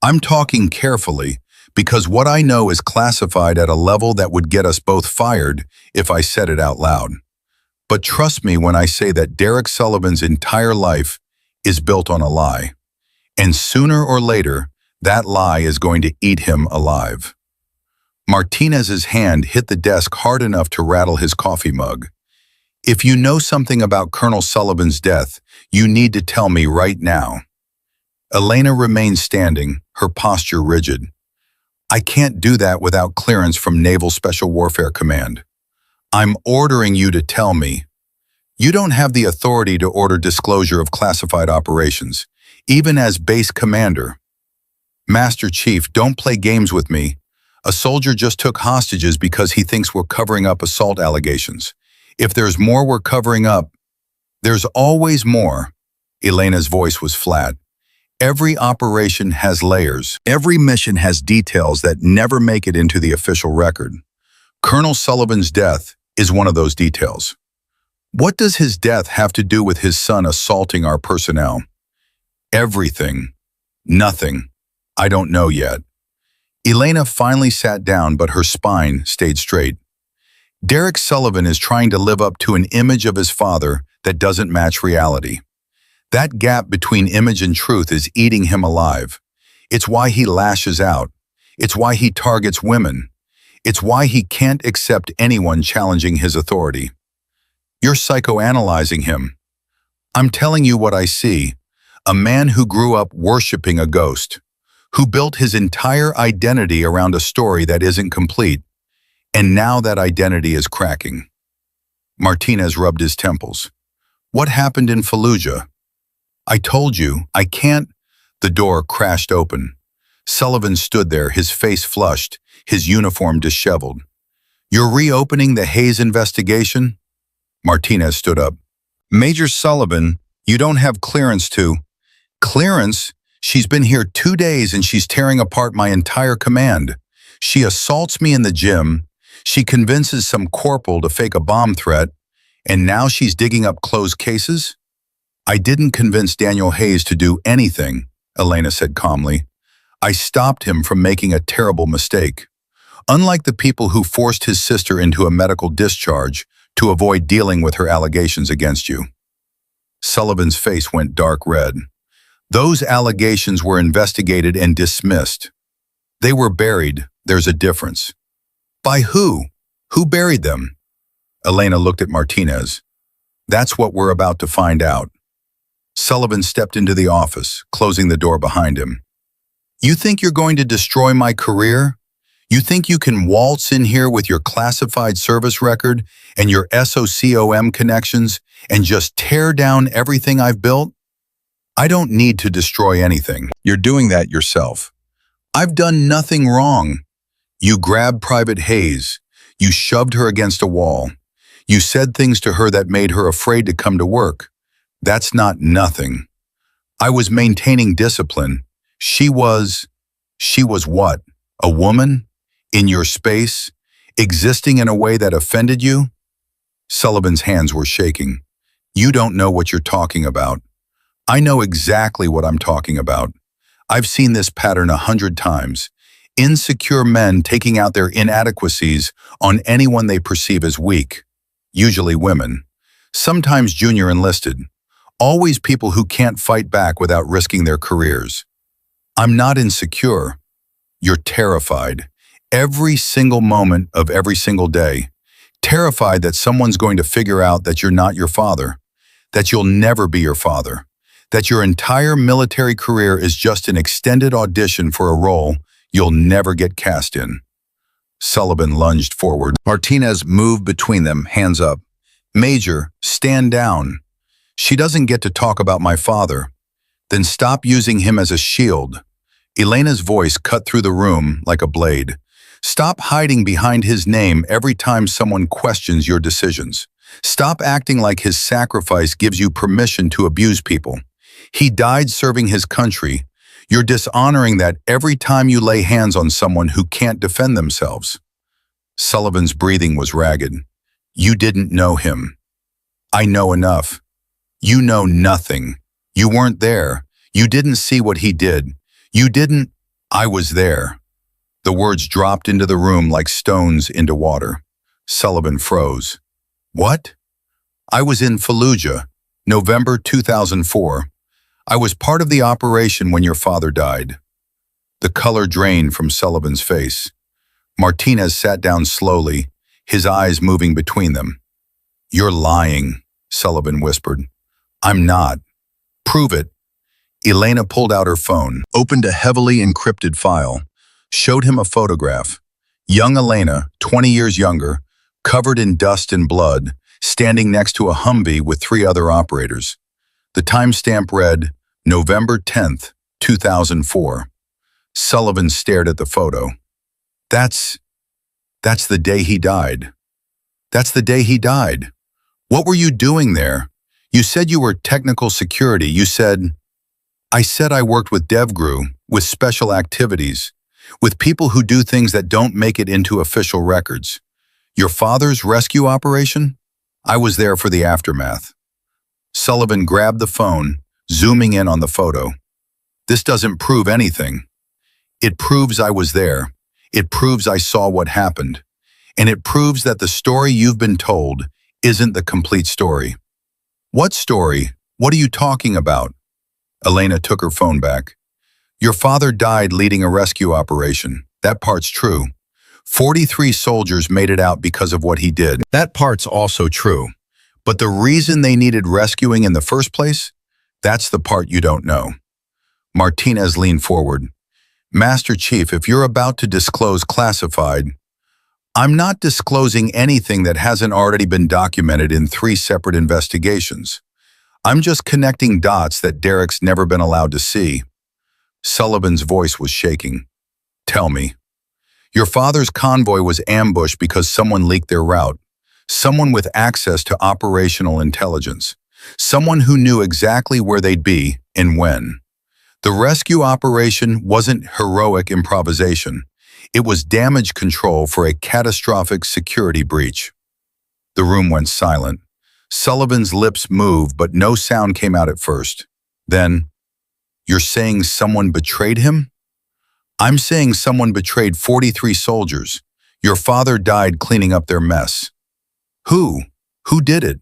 I'm talking carefully because what I know is classified at a level that would get us both fired if I said it out loud. But trust me when I say that Derek Sullivan's entire life is built on a lie. And sooner or later, that lie is going to eat him alive. Martinez's hand hit the desk hard enough to rattle his coffee mug. If you know something about Colonel Sullivan's death, you need to tell me right now. Elena remained standing, her posture rigid. I can't do that without clearance from Naval Special Warfare Command. I'm ordering you to tell me. You don't have the authority to order disclosure of classified operations, even as base commander. Master Chief, don't play games with me. A soldier just took hostages because he thinks we're covering up assault allegations. If there's more we're covering up, there's always more. Elena's voice was flat. Every operation has layers. Every mission has details that never make it into the official record. Colonel Sullivan's death is one of those details. What does his death have to do with his son assaulting our personnel? Everything. Nothing. I don't know yet. Elena finally sat down, but her spine stayed straight. Derek Sullivan is trying to live up to an image of his father that doesn't match reality. That gap between image and truth is eating him alive. It's why he lashes out. It's why he targets women. It's why he can't accept anyone challenging his authority. You're psychoanalyzing him. I'm telling you what I see. A man who grew up worshiping a ghost, who built his entire identity around a story that isn't complete, and now that identity is cracking. Martinez rubbed his temples. What happened in Fallujah? I told you, I can't. The door crashed open. Sullivan stood there, his face flushed, his uniform disheveled. You're reopening the Hayes investigation? Martinez stood up. Major Sullivan, you don't have clearance to. Clearance? She's been here 2 days and she's tearing apart my entire command. She assaults me in the gym. She convinces some corporal to fake a bomb threat. And now she's digging up closed cases? I didn't convince Daniel Hayes to do anything, Elena said calmly. I stopped him from making a terrible mistake. Unlike the people who forced his sister into a medical discharge to avoid dealing with her allegations against you. Sullivan's face went dark red. Those allegations were investigated and dismissed. They were buried. There's a difference. By who? Who buried them? Elena looked at Martinez. That's what we're about to find out. Sullivan stepped into the office, closing the door behind him. You think you're going to destroy my career? You think you can waltz in here with your classified service record and your SOCOM connections and just tear down everything I've built? I don't need to destroy anything. You're doing that yourself. I've done nothing wrong. You grabbed Private Hayes. You shoved her against a wall. You said things to her that made her afraid to come to work. That's not nothing. I was maintaining discipline. She was what? A woman? In your space? Existing in a way that offended you? Sullivan's hands were shaking. You don't know what you're talking about. I know exactly what I'm talking about. I've seen this pattern 100 times. Insecure men taking out their inadequacies on anyone they perceive as weak. Usually women. Sometimes junior enlisted. Always people who can't fight back without risking their careers. I'm not insecure. You're terrified. Every single moment of every single day. Terrified that someone's going to figure out that you're not your father. That you'll never be your father. That your entire military career is just an extended audition for a role you'll never get cast in. Sullivan lunged forward. Martinez moved between them, hands up. Major, stand down. She doesn't get to talk about my father. Then stop using him as a shield. Elena's voice cut through the room like a blade. Stop hiding behind his name every time someone questions your decisions. Stop acting like his sacrifice gives you permission to abuse people. He died serving his country. You're dishonoring that every time you lay hands on someone who can't defend themselves. Sullivan's breathing was ragged. You didn't know him. I know enough. You know nothing. You weren't there. You didn't see what he did. You didn't. I was there. The words dropped into the room like stones into water. Sullivan froze. What? I was in Fallujah, November 2004. I was part of the operation when your father died. The color drained from Sullivan's face. Martinez sat down slowly, his eyes moving between them. You're lying, Sullivan whispered. I'm not. Prove it. Elena pulled out her phone, opened a heavily encrypted file, showed him a photograph. Young Elena, 20 years younger, covered in dust and blood, standing next to a Humvee with 3 other operators. The timestamp read, November 10th, 2004. Sullivan stared at the photo. That's the day he died. That's the day he died. What were you doing there? You said you were technical security. I said I worked with DevGru, with special activities, with people who do things that don't make it into official records. Your father's rescue operation? I was there for the aftermath. Sullivan grabbed the phone, zooming in on the photo. This doesn't prove anything. It proves I was there. It proves I saw what happened. And it proves that the story you've been told isn't the complete story. What story? What are you talking about? Elena took her phone back. Your father died leading a rescue operation. That part's true. 43 soldiers made it out because of what he did. That part's also true. But the reason they needed rescuing in the first place? That's the part you don't know. Martinez leaned forward. Master Chief, if you're about to disclose classified, I'm not disclosing anything that hasn't already been documented in 3 separate investigations. I'm just connecting dots that Derek's never been allowed to see. Sullivan's voice was shaking. Tell me. Your father's convoy was ambushed because someone leaked their route. Someone with access to operational intelligence. Someone who knew exactly where they'd be and when. The rescue operation wasn't heroic improvisation. It was damage control for a catastrophic security breach. The room went silent. Sullivan's lips moved, but no sound came out at first. Then, you're saying someone betrayed him? I'm saying someone betrayed 43 soldiers. Your father died cleaning up their mess. Who? Who did it?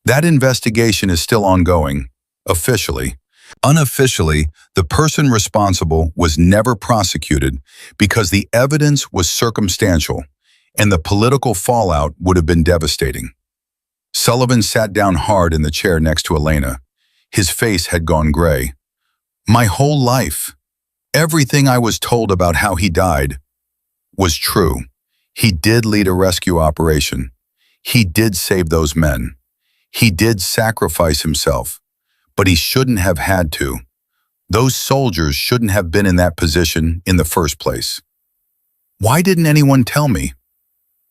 That investigation is still ongoing, officially. Unofficially, the person responsible was never prosecuted because the evidence was circumstantial and the political fallout would have been devastating. Sullivan sat down hard in the chair next to Elena. His face had gone gray. My whole life, everything I was told about how he died, was true. He did lead a rescue operation. He did save those men. He did sacrifice himself. But he shouldn't have had to. Those soldiers shouldn't have been in that position in the first place. Why didn't anyone tell me?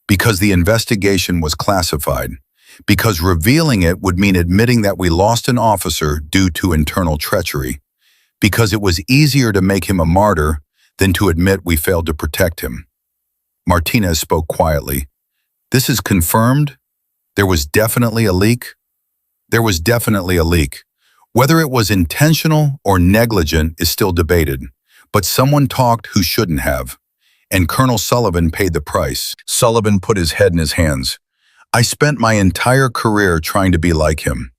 Because the investigation was classified. Because revealing it would mean admitting that we lost an officer due to internal treachery. Because it was easier to make him a martyr than to admit we failed to protect him. Martinez spoke quietly. This is confirmed? There was definitely a leak? There was definitely a leak. Whether it was intentional or negligent is still debated, but someone talked who shouldn't have, and Colonel Sullivan paid the price. Sullivan put his head in his hands. I spent my entire career trying to be like him,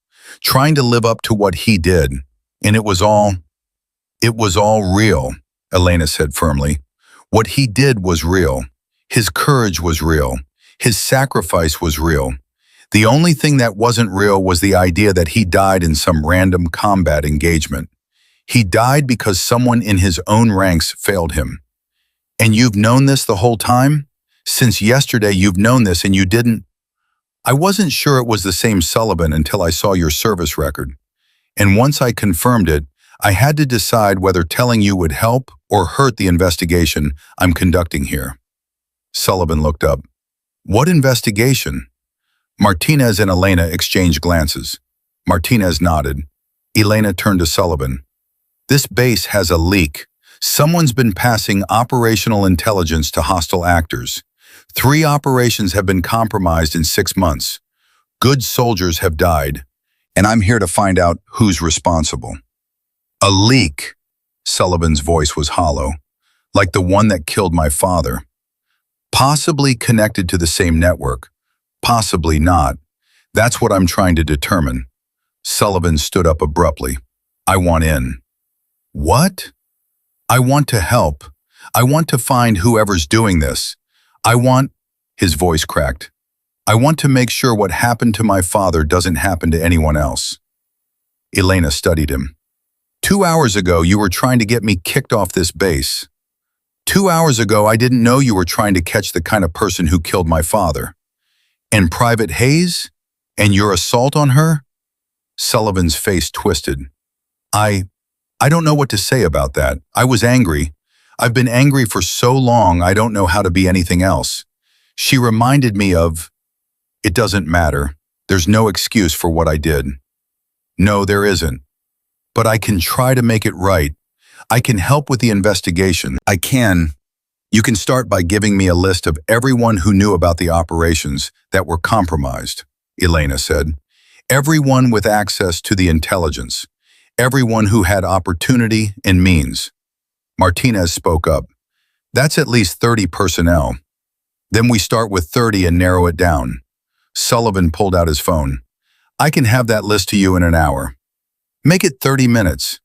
trying to live up to what he did, and it was all real, Elena said firmly. What he did was real. His courage was real. His sacrifice was real. The only thing that wasn't real was the idea that he died in some random combat engagement. He died because someone in his own ranks failed him. And you've known this the whole time? Since yesterday you've known this and you didn't? I wasn't sure it was the same Sullivan until I saw your service record. And once I confirmed it, I had to decide whether telling you would help or hurt the investigation I'm conducting here. Sullivan looked up. What investigation? Martinez and Elena exchanged glances. Martinez nodded. Elena turned to Sullivan. This base has a leak. Someone's been passing operational intelligence to hostile actors. 3 operations have been compromised in 6 months. Good soldiers have died. And I'm here to find out who's responsible. A leak. Sullivan's voice was hollow, like the one that killed my father. Possibly connected to the same network. Possibly not. That's what I'm trying to determine. Sullivan stood up abruptly. I want in. What? I want to help. I want to find whoever's doing this. His voice cracked. I want to make sure what happened to my father doesn't happen to anyone else. Elena studied him. 2 hours ago, you were trying to get me kicked off this base. 2 hours ago, I didn't know you were trying to catch the kind of person who killed my father. And Private Hayes? And your assault on her? Sullivan's face twisted. I don't know what to say about that. I was angry. I've been angry for so long I don't know how to be anything else. She reminded me of, it doesn't matter. There's no excuse for what I did. No, there isn't. But I can try to make it right. I can help with the investigation. I can. You can start by giving me a list of everyone who knew about the operations that were compromised, Elena said. Everyone with access to the intelligence. Everyone who had opportunity and means. Martinez spoke up. That's at least 30 personnel. Then we start with 30 and narrow it down. Sullivan pulled out his phone. I can have that list to you in an hour. Make it 30 minutes.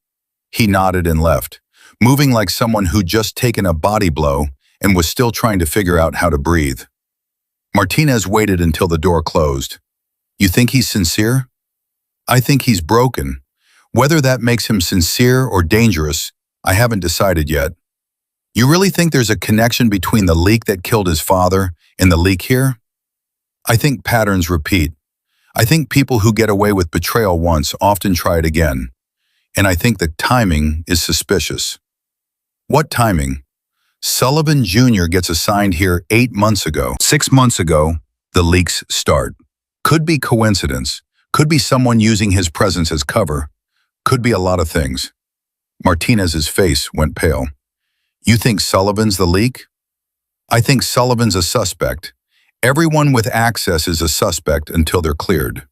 He nodded and left, moving like someone who'd just taken a body blow and was still trying to figure out how to breathe. Martinez waited until the door closed. You think he's sincere? I think he's broken. Whether that makes him sincere or dangerous, I haven't decided yet. You really think there's a connection between the leak that killed his father and the leak here? I think patterns repeat. I think people who get away with betrayal once often try it again. And I think the timing is suspicious. What timing? Sullivan Jr. gets assigned here 8 months ago. 6 months ago, the leaks start. Could be coincidence. Could be someone using his presence as cover. Could be a lot of things. Martinez's face went pale. You think Sullivan's the leak? I think Sullivan's a suspect. Everyone with access is a suspect until they're cleared.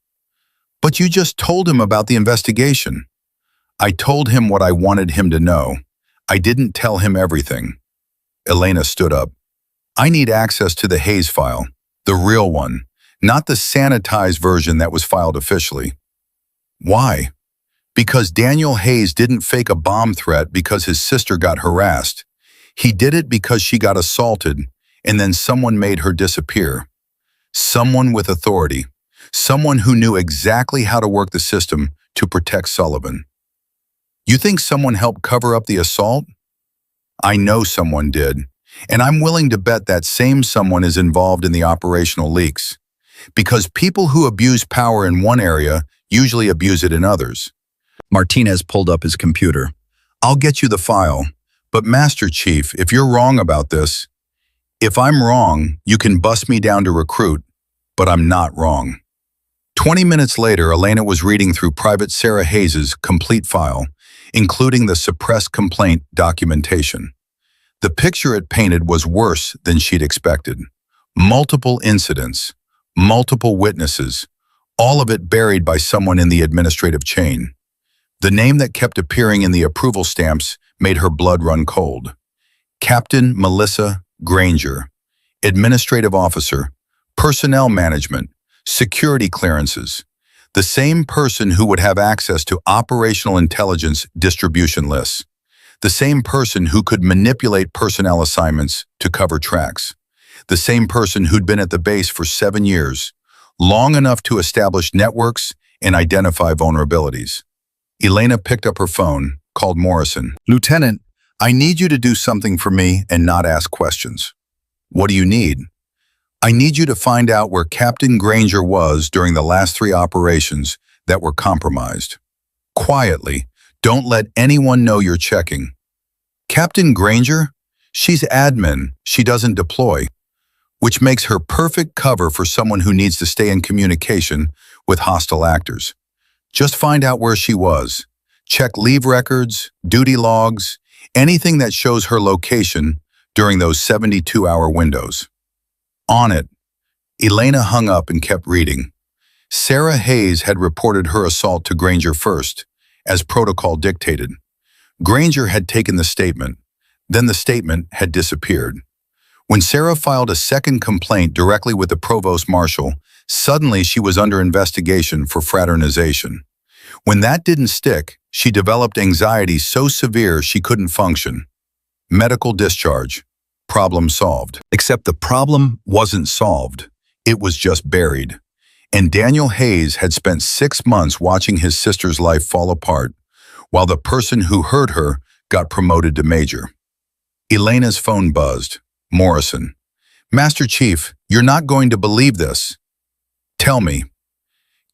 But you just told him about the investigation. I told him what I wanted him to know. I didn't tell him everything. Elena stood up. I need access to the Hayes file, the real one, not the sanitized version that was filed officially. Why? Because Daniel Hayes didn't fake a bomb threat because his sister got harassed. He did it because she got assaulted, and then someone made her disappear. Someone with authority. Someone who knew exactly how to work the system to protect Sullivan. You think someone helped cover up the assault? I know someone did, and I'm willing to bet that same someone is involved in the operational leaks. Because people who abuse power in one area usually abuse it in others. Martinez pulled up his computer. I'll get you the file, but Master Chief, if you're wrong about this, if I'm wrong, you can bust me down to recruit, but I'm not wrong. 20 minutes later, Elena was reading through Private Sarah Hayes's complete file, including the suppressed complaint documentation. The picture it painted was worse than she'd expected. Multiple incidents, multiple witnesses, all of it buried by someone in the administrative chain. The name that kept appearing in the approval stamps made her blood run cold. Captain Melissa Granger, administrative officer, personnel management, security clearances. The same person who would have access to operational intelligence distribution lists. The same person who could manipulate personnel assignments to cover tracks. The same person who'd been at the base for 7 years, long enough to establish networks and identify vulnerabilities. Elena picked up her phone, called Morrison. Lieutenant, I need you to do something for me and not ask questions. What do you need? I need you to find out where Captain Granger was during the last 3 operations that were compromised. Quietly, don't let anyone know you're checking. Captain Granger? She's admin, she doesn't deploy, which makes her perfect cover for someone who needs to stay in communication with hostile actors. Just find out where she was. Check leave records, duty logs, anything that shows her location during those 72-hour windows. On it. Elena hung up and kept reading. Sarah Hayes had reported her assault to Granger first, as protocol dictated. Granger had taken the statement. Then the statement had disappeared. When Sarah filed a second complaint directly with the provost marshal, suddenly she was under investigation for fraternization. When that didn't stick, she developed anxiety so severe she couldn't function. Medical discharge. Problem solved. Except the problem wasn't solved. It was just buried. And Daniel Hayes had spent 6 months watching his sister's life fall apart, while the person who hurt her got promoted to major. Elena's phone buzzed. Morrison. Master Chief, you're not going to believe this. Tell me.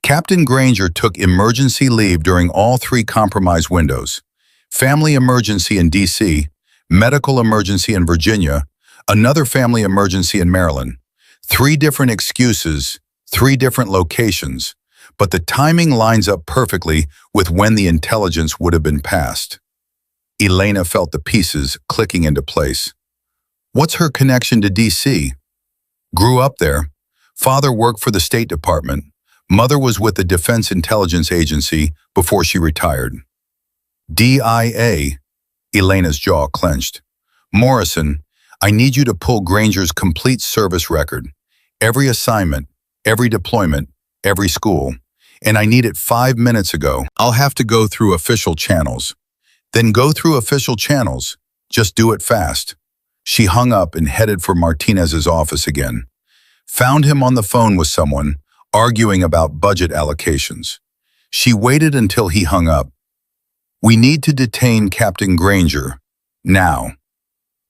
Captain Granger took emergency leave during all 3 compromised windows. Family emergency in D.C., medical emergency in Virginia, another family emergency in Maryland. 3 different excuses, 3 different locations, but the timing lines up perfectly with when the intelligence would have been passed. Elena felt the pieces clicking into place. What's her connection to D.C.? Grew up there. Father worked for the State Department. Mother was with the Defense Intelligence Agency before she retired. DIA. Elena's jaw clenched. Morrison, I need you to pull Granger's complete service record. Every assignment, every deployment, every school. and I need it 5 minutes ago. I'll have to go through official channels. Then go through official channels. Just do it fast. She hung up and headed for Martinez's office again. Found him on the phone with someone, arguing about budget allocations. She waited until he hung up. We need to detain Captain Granger. Now.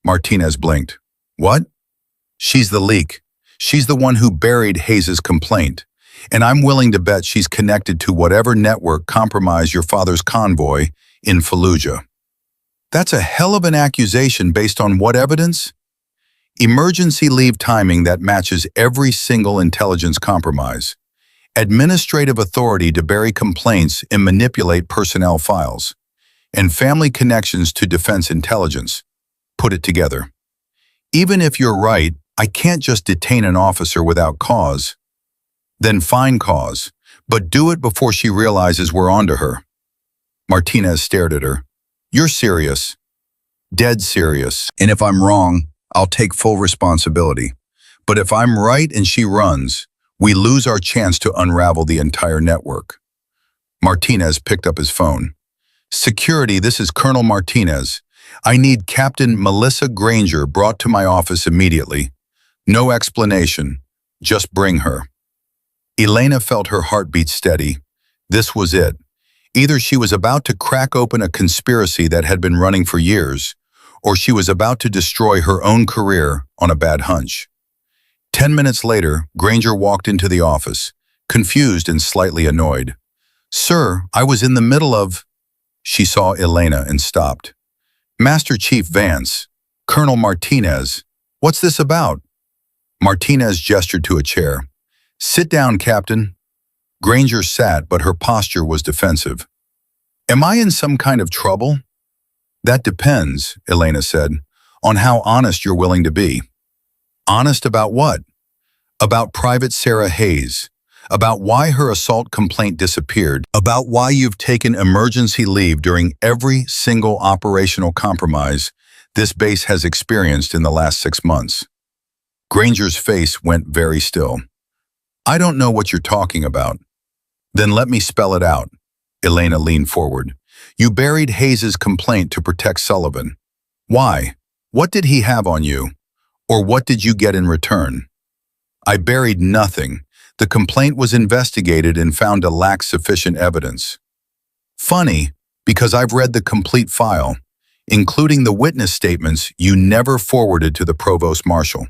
Martinez blinked. What? She's the leak. She's the one who buried Hayes' complaint. And I'm willing to bet she's connected to whatever network compromised your father's convoy in Fallujah. That's a hell of an accusation based on what evidence? Emergency leave timing that matches every single intelligence compromise. Administrative authority to bury complaints and manipulate personnel files. And family connections to defense intelligence. Put it together. Even if you're right, I can't just detain an officer without cause. Then find cause, but do it before she realizes we're onto her. Martinez stared at her. You're serious. Dead serious. And if I'm wrong, I'll take full responsibility. But if I'm right and she runs, we lose our chance to unravel the entire network. Martinez picked up his phone. Security, this is Colonel Martinez. I need Captain Melissa Granger brought to my office immediately. No explanation. Just bring her. Elena felt her heartbeat steady. This was it. Either she was about to crack open a conspiracy that had been running for years, or she was about to destroy her own career on a bad hunch. 10 minutes later, Granger walked into the office, confused and slightly annoyed. Sir, I was in the middle of... She saw Elena and stopped. Master Chief Vance, Colonel Martinez, what's this about? Martinez gestured to a chair. Sit down, Captain. Granger sat, but her posture was defensive. Am I in some kind of trouble? That depends, Elena said, on how honest you're willing to be. Honest about what? About Private Sarah Hayes. About why her assault complaint disappeared. About why you've taken emergency leave during every single operational compromise this base has experienced in the last 6 months. Granger's face went very still. I don't know what you're talking about. Then let me spell it out. Elena leaned forward. You buried Hayes' complaint to protect Sullivan. Why? What did he have on you? Or what did you get in return? I buried nothing. The complaint was investigated and found to lack sufficient evidence. Funny, because I've read the complete file, including the witness statements you never forwarded to the Provost Marshal,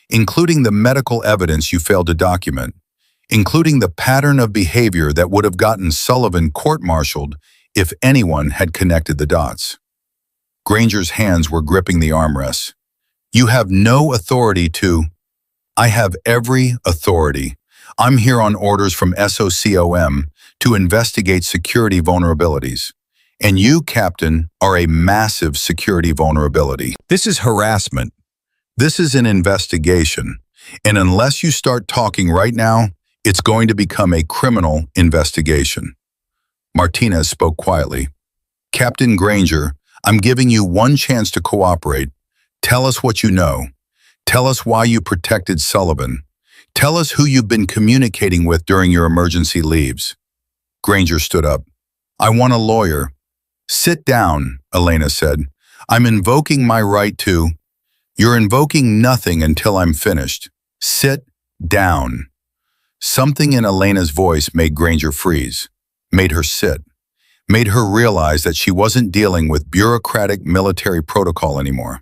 including the medical evidence you failed to document, including the pattern of behavior that would have gotten Sullivan court-martialed if anyone had connected the dots. Granger's hands were gripping the armrests. You have no authority to... I have every authority. I'm here on orders from SOCOM to investigate security vulnerabilities. And you, Captain, are a massive security vulnerability. This is harassment. This is an investigation. And unless you start talking right now, it's going to become a criminal investigation. Martinez spoke quietly. Captain Granger, I'm giving you one chance to cooperate. Tell us what you know. Tell us why you protected Sullivan. Tell us who you've been communicating with during your emergency leaves. Granger stood up. I want a lawyer. Sit down, Elena said. I'm invoking my right to... You're invoking nothing until I'm finished. Sit down. Something in Elena's voice made Granger freeze, made her sit, made her realize that she wasn't dealing with bureaucratic military protocol anymore.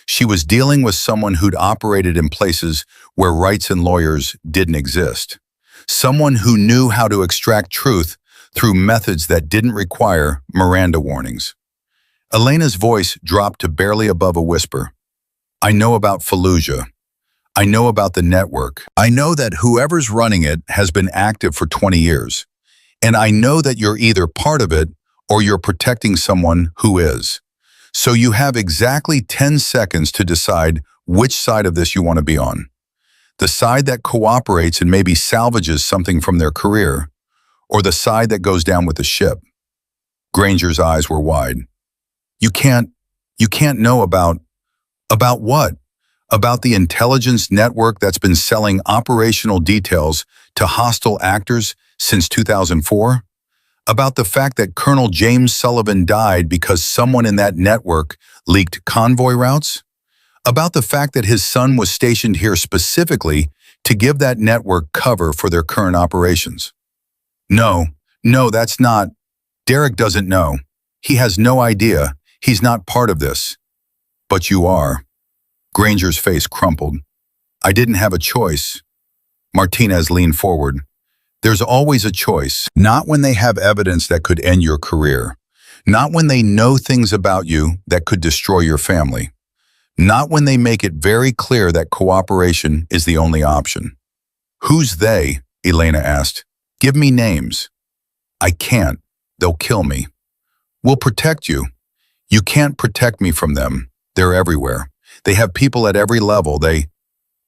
She was dealing with someone who'd operated in places where rights and lawyers didn't exist. Someone who knew how to extract truth through methods that didn't require Miranda warnings. Elena's voice dropped to barely above a whisper. I know about Fallujah. I know about the network. I know that whoever's running it has been active for 20 years. And I know that you're either part of it or you're protecting someone who is. So you have exactly 10 seconds to decide which side of this you want to be on. The side that cooperates and maybe salvages something from their career, or the side that goes down with the ship. Granger's eyes were wide. You can't know about what? About the intelligence network that's been selling operational details to hostile actors Since 2004? About the fact that Colonel James Sullivan died because someone in that network leaked convoy routes? About the fact that his son was stationed here specifically to give that network cover for their current operations? No, no, that's not. Derek doesn't know. He has no idea. He's not part of this. But you are. Granger's face crumpled. I didn't have a choice. Martinez leaned forward. There's always a choice, not when they have evidence that could end your career, not when they know things about you that could destroy your family, not when they make it very clear that cooperation is the only option. Who's they? Elena asked. Give me names. I can't. They'll kill me. We'll protect you. You can't protect me from them. They're everywhere. They have people at every level.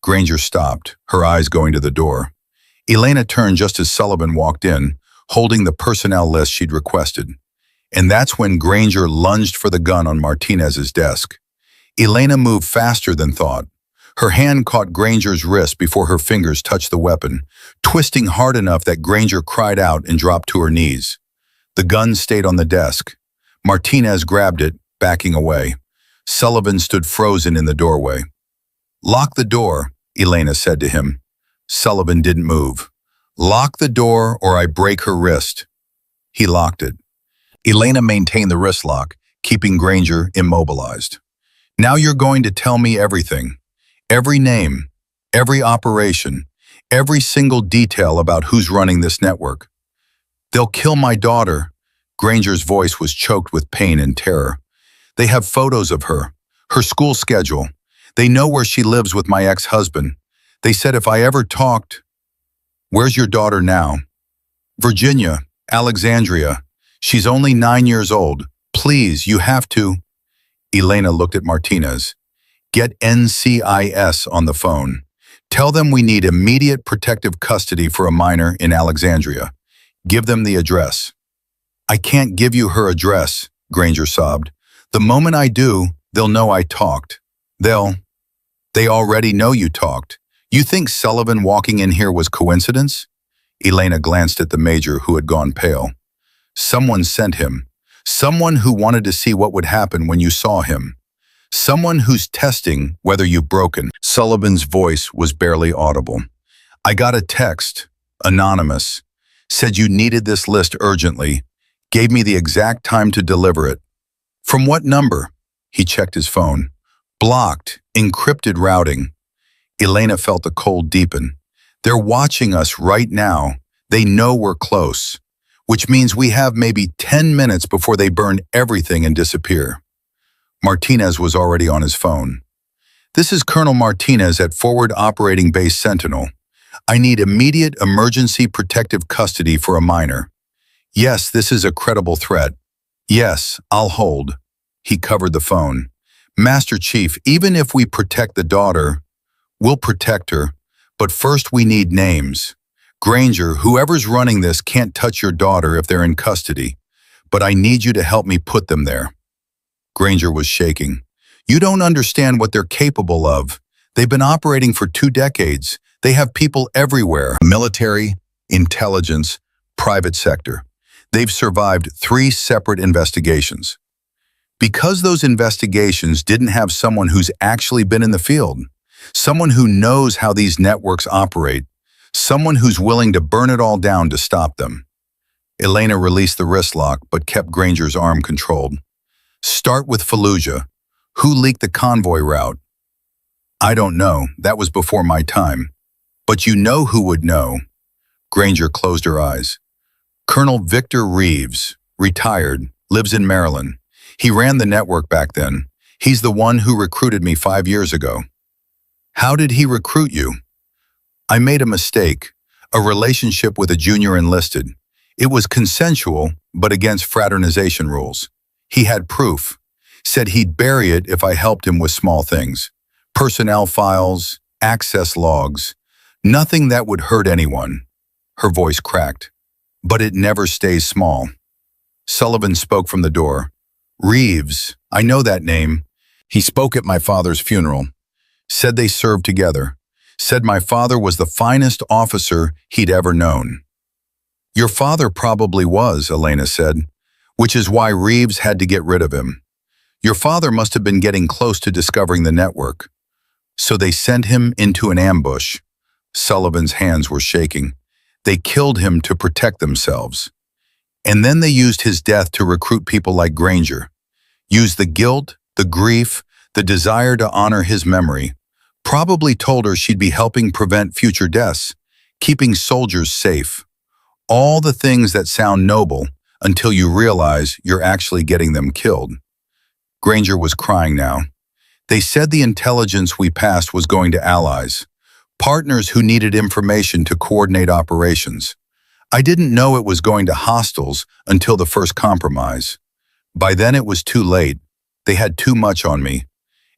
Granger stopped, her eyes going to the door. Elena turned just as Sullivan walked in, holding the personnel list she'd requested. And that's when Granger lunged for the gun on Martinez's desk. Elena moved faster than thought. Her hand caught Granger's wrist before her fingers touched the weapon, twisting hard enough that Granger cried out and dropped to her knees. The gun stayed on the desk. Martinez grabbed it, backing away. Sullivan stood frozen in the doorway. Lock the door, Elena said to him. Sullivan didn't move. Lock the door or I break her wrist. He locked it. Elena maintained the wrist lock, keeping Granger immobilized. Now you're going to tell me everything. Every name, every operation, every single detail about who's running this network. They'll kill my daughter. Granger's voice was choked with pain and terror. They have photos of her, her school schedule. They know where she lives with my ex-husband. They said if I ever talked, where's your daughter now? Virginia, Alexandria. She's only 9 years old. Please, you have to. Elena looked at Martinez. Get NCIS on the phone. Tell them we need immediate protective custody for a minor in Alexandria. Give them the address. I can't give you her address, Granger sobbed. The moment I do, they'll know I talked. They already know you talked. You think Sullivan walking in here was coincidence? Elena glanced at the major who had gone pale. Someone sent him. Someone who wanted to see what would happen when you saw him. Someone who's testing whether you've broken. Sullivan's voice was barely audible. I got a text, anonymous, said you needed this list urgently, gave me the exact time to deliver it. From what number? He checked his phone. Blocked, encrypted routing. Elena felt the cold deepen. They're watching us right now. They know we're close, which means we have maybe 10 minutes before they burn everything and disappear. Martinez was already on his phone. This is Colonel Martinez at Forward Operating Base Sentinel. I need immediate emergency protective custody for a minor. Yes, this is a credible threat. Yes, I'll hold. He covered the phone. Master Chief, even if we protect the daughter, we'll protect her, but first we need names. Granger, whoever's running this can't touch your daughter if they're in custody, but I need you to help me put them there. Granger was shaking. You don't understand what they're capable of. They've been operating for 2 decades. They have people everywhere. Military, intelligence, private sector. They've survived 3 separate investigations. Because those investigations didn't have someone who's actually been in the field, someone who knows how these networks operate, someone who's willing to burn it all down to stop them. Elena released the wrist lock but kept Granger's arm controlled. Start with Fallujah. Who leaked the convoy route? I don't know. That was before my time. But you know who would know. Granger closed her eyes. Colonel Victor Reeves, retired, lives in Maryland. He ran the network back then. He's the one who recruited me 5 years ago. How did he recruit you? I made a mistake, a relationship with a junior enlisted. It was consensual, but against fraternization rules. He had proof, said he'd bury it if I helped him with small things. Personnel files, access logs, nothing that would hurt anyone. Her voice cracked. But it never stays small. Sullivan spoke from the door. Reeves, I know that name. He spoke at my father's funeral. Said they served together. Said my father was the finest officer he'd ever known. Your father probably was, Elena said, which is why Reeves had to get rid of him. Your father must have been getting close to discovering the network. So they sent him into an ambush. Sullivan's hands were shaking. They killed him to protect themselves. And then they used his death to recruit people like Granger. Used the guilt, the grief, the desire to honor his memory. Probably told her she'd be helping prevent future deaths, keeping soldiers safe. All the things that sound noble until you realize you're actually getting them killed. Granger was crying now. They said the intelligence we passed was going to allies, partners who needed information to coordinate operations. I didn't know it was going to hostiles until the first compromise. By then it was too late. They had too much on me.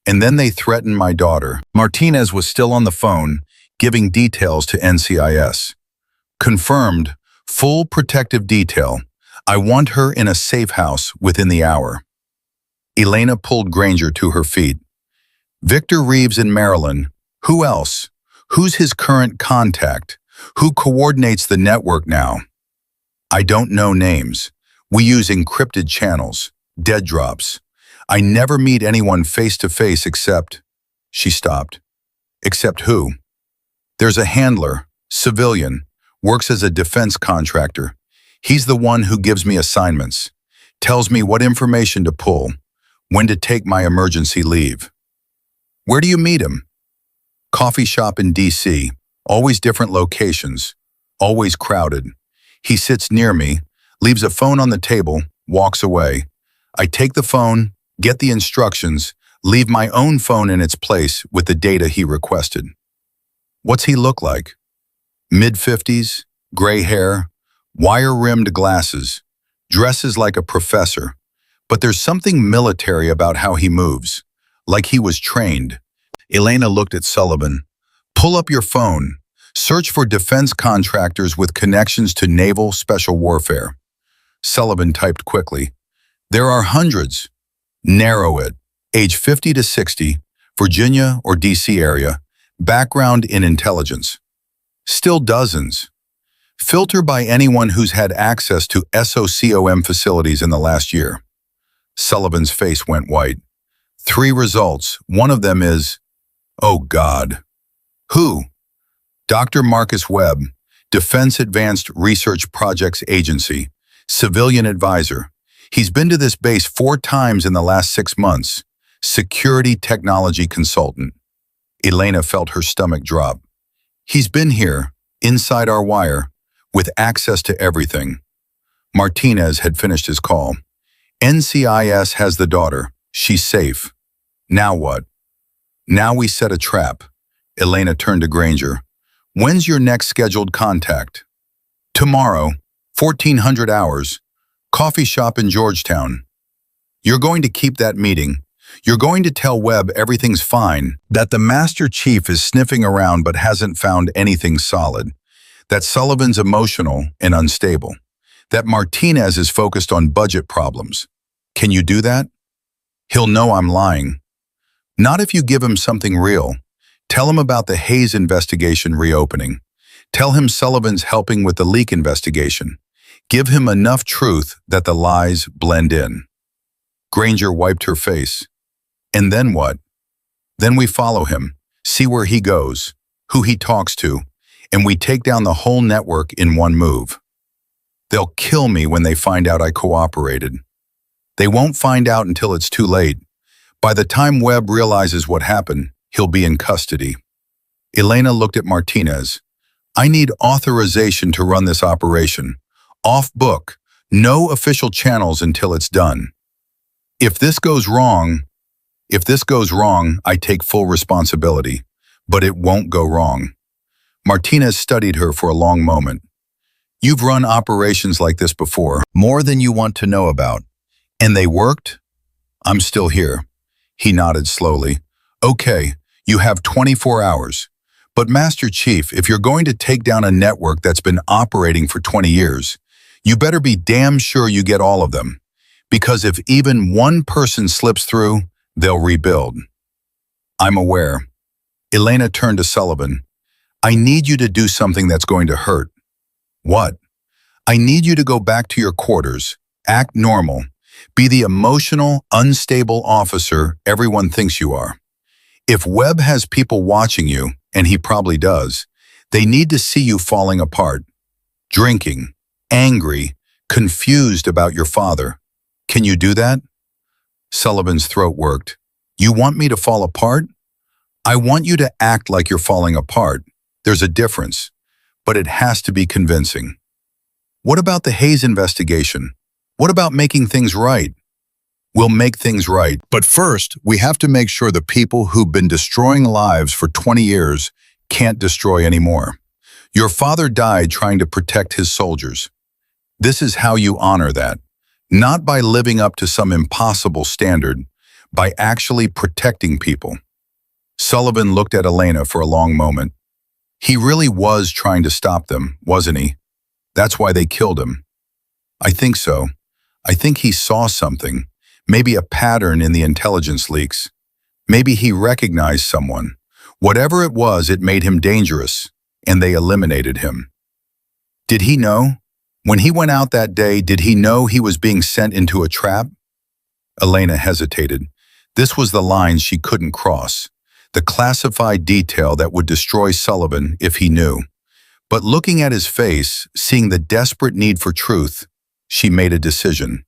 And then they threatened my daughter. Martinez was still on the phone, giving details to NCIS. Confirmed, full protective detail. I want her in a safe house within the hour. Elena pulled Granger to her feet. Victor Reeves in Maryland. Who else? Who's his current contact? Who coordinates the network now? I don't know names. We use encrypted channels, dead drops. I never meet anyone face to face except... She stopped. Except who? There's a handler, civilian, works as a defense contractor. He's the one who gives me assignments, tells me what information to pull, when to take my emergency leave. Where do you meet him? Coffee shop in D.C., always different locations, always crowded. He sits near me, leaves a phone on the table, walks away. I take the phone, get the instructions, leave my own phone in its place with the data he requested. What's he look like? Mid-50s, gray hair, wire-rimmed glasses, dresses like a professor, but there's something military about how he moves, like he was trained. Elena looked at Sullivan. Pull up your phone. Search for defense contractors with connections to naval special warfare. Sullivan typed quickly. There are hundreds. Narrow it. Age 50 to 60, Virginia or D.C. area, background in intelligence. Still dozens. Filter by anyone who's had access to SOCOM facilities in the last year. Sullivan's face went white. 3 results. One of them is, oh God. Who? Dr. Marcus Webb, Defense Advanced Research Projects Agency, civilian advisor. He's been to this base 4 times in the last 6 months. Security technology consultant. Elena felt her stomach drop. He's been here, inside our wire, with access to everything. Martinez had finished his call. NCIS has the daughter. She's safe. Now what? Now we set a trap. Elena turned to Granger. When's your next scheduled contact? Tomorrow, 1400 hours. Coffee shop in Georgetown. You're going to keep that meeting. You're going to tell Webb everything's fine, that the Master Chief is sniffing around but hasn't found anything solid, that Sullivan's emotional and unstable, that Martinez is focused on budget problems. Can you do that? He'll know I'm lying. Not if you give him something real. Tell him about the Hayes investigation reopening. Tell him Sullivan's helping with the leak investigation. Give him enough truth that the lies blend in. Granger wiped her face. And then what? Then we follow him, see where he goes, who he talks to, and we take down the whole network in one move. They'll kill me when they find out I cooperated. They won't find out until it's too late. By the time Webb realizes what happened, he'll be in custody. Elena looked at Martinez. I need authorization to run this operation. Off book, no official channels until it's done. If this goes wrong, I take full responsibility, but it won't go wrong. Martinez studied her for a long moment. You've run operations like this before, more than you want to know about. And they worked? I'm still here. He nodded slowly. Okay, you have 24 hours. But Master Chief, if you're going to take down a network that's been operating for 20 years, you better be damn sure you get all of them. Because if even one person slips through, they'll rebuild. I'm aware. Elena turned to Sullivan. I need you to do something that's going to hurt. What? I need you to go back to your quarters, act normal, be the emotional, unstable officer everyone thinks you are. If Webb has people watching you, and he probably does, they need to see you falling apart, drinking, angry, confused about your father. Can you do that? Sullivan's throat worked. You want me to fall apart? I want you to act like you're falling apart. There's a difference, but it has to be convincing. What about the Hayes investigation? What about making things right? We'll make things right. But first, we have to make sure the people who've been destroying lives for 20 years can't destroy anymore. Your father died trying to protect his soldiers. This is how you honor that. Not by living up to some impossible standard, by actually protecting people. Sullivan looked at Elena for a long moment. He really was trying to stop them, wasn't he? That's why they killed him. I think so. I think he saw something, maybe a pattern in the intelligence leaks. Maybe he recognized someone. Whatever it was, it made him dangerous, and they eliminated him. Did he know? When he went out that day, did he know he was being sent into a trap? Elena hesitated. This was the line she couldn't cross, the classified detail that would destroy Sullivan if he knew. But looking at his face, seeing the desperate need for truth, she made a decision.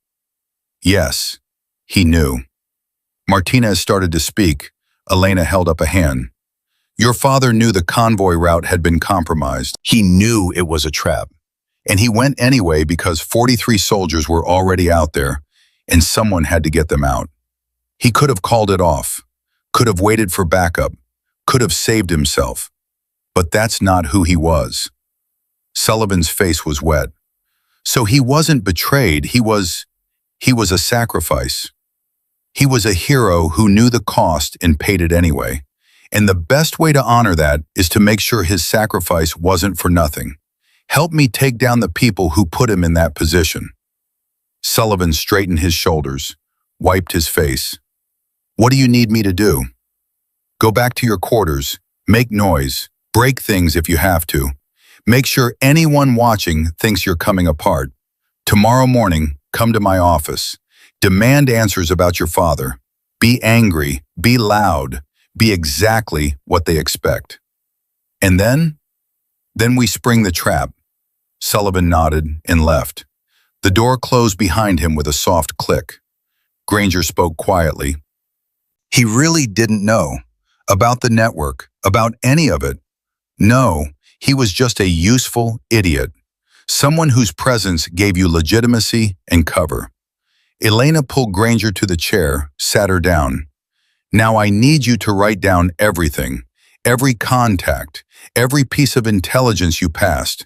Yes, he knew. Martinez started to speak. Elena held up a hand. Your father knew the convoy route had been compromised. He knew it was a trap. And he went anyway because 43 soldiers were already out there, and someone had to get them out. He could have called it off, could have waited for backup, could have saved himself. But that's not who he was. Sullivan's face was wet. So he wasn't betrayed, he was a sacrifice. He was a hero who knew the cost and paid it anyway. And the best way to honor that is to make sure his sacrifice wasn't for nothing. Help me take down the people who put him in that position. Sullivan straightened his shoulders, wiped his face. What do you need me to do? Go back to your quarters, make noise, break things if you have to. Make sure anyone watching thinks you're coming apart. Tomorrow morning, come to my office. Demand answers about your father. Be angry, be loud, be exactly what they expect. And then we spring the trap. Sullivan nodded and left. The door closed behind him with a soft click. Granger spoke quietly. He really didn't know about the network, about any of it. No, he was just a useful idiot, someone whose presence gave you legitimacy and cover. Elena pulled Granger to the chair, sat her down. Now I need you to write down everything, every contact, every piece of intelligence you passed,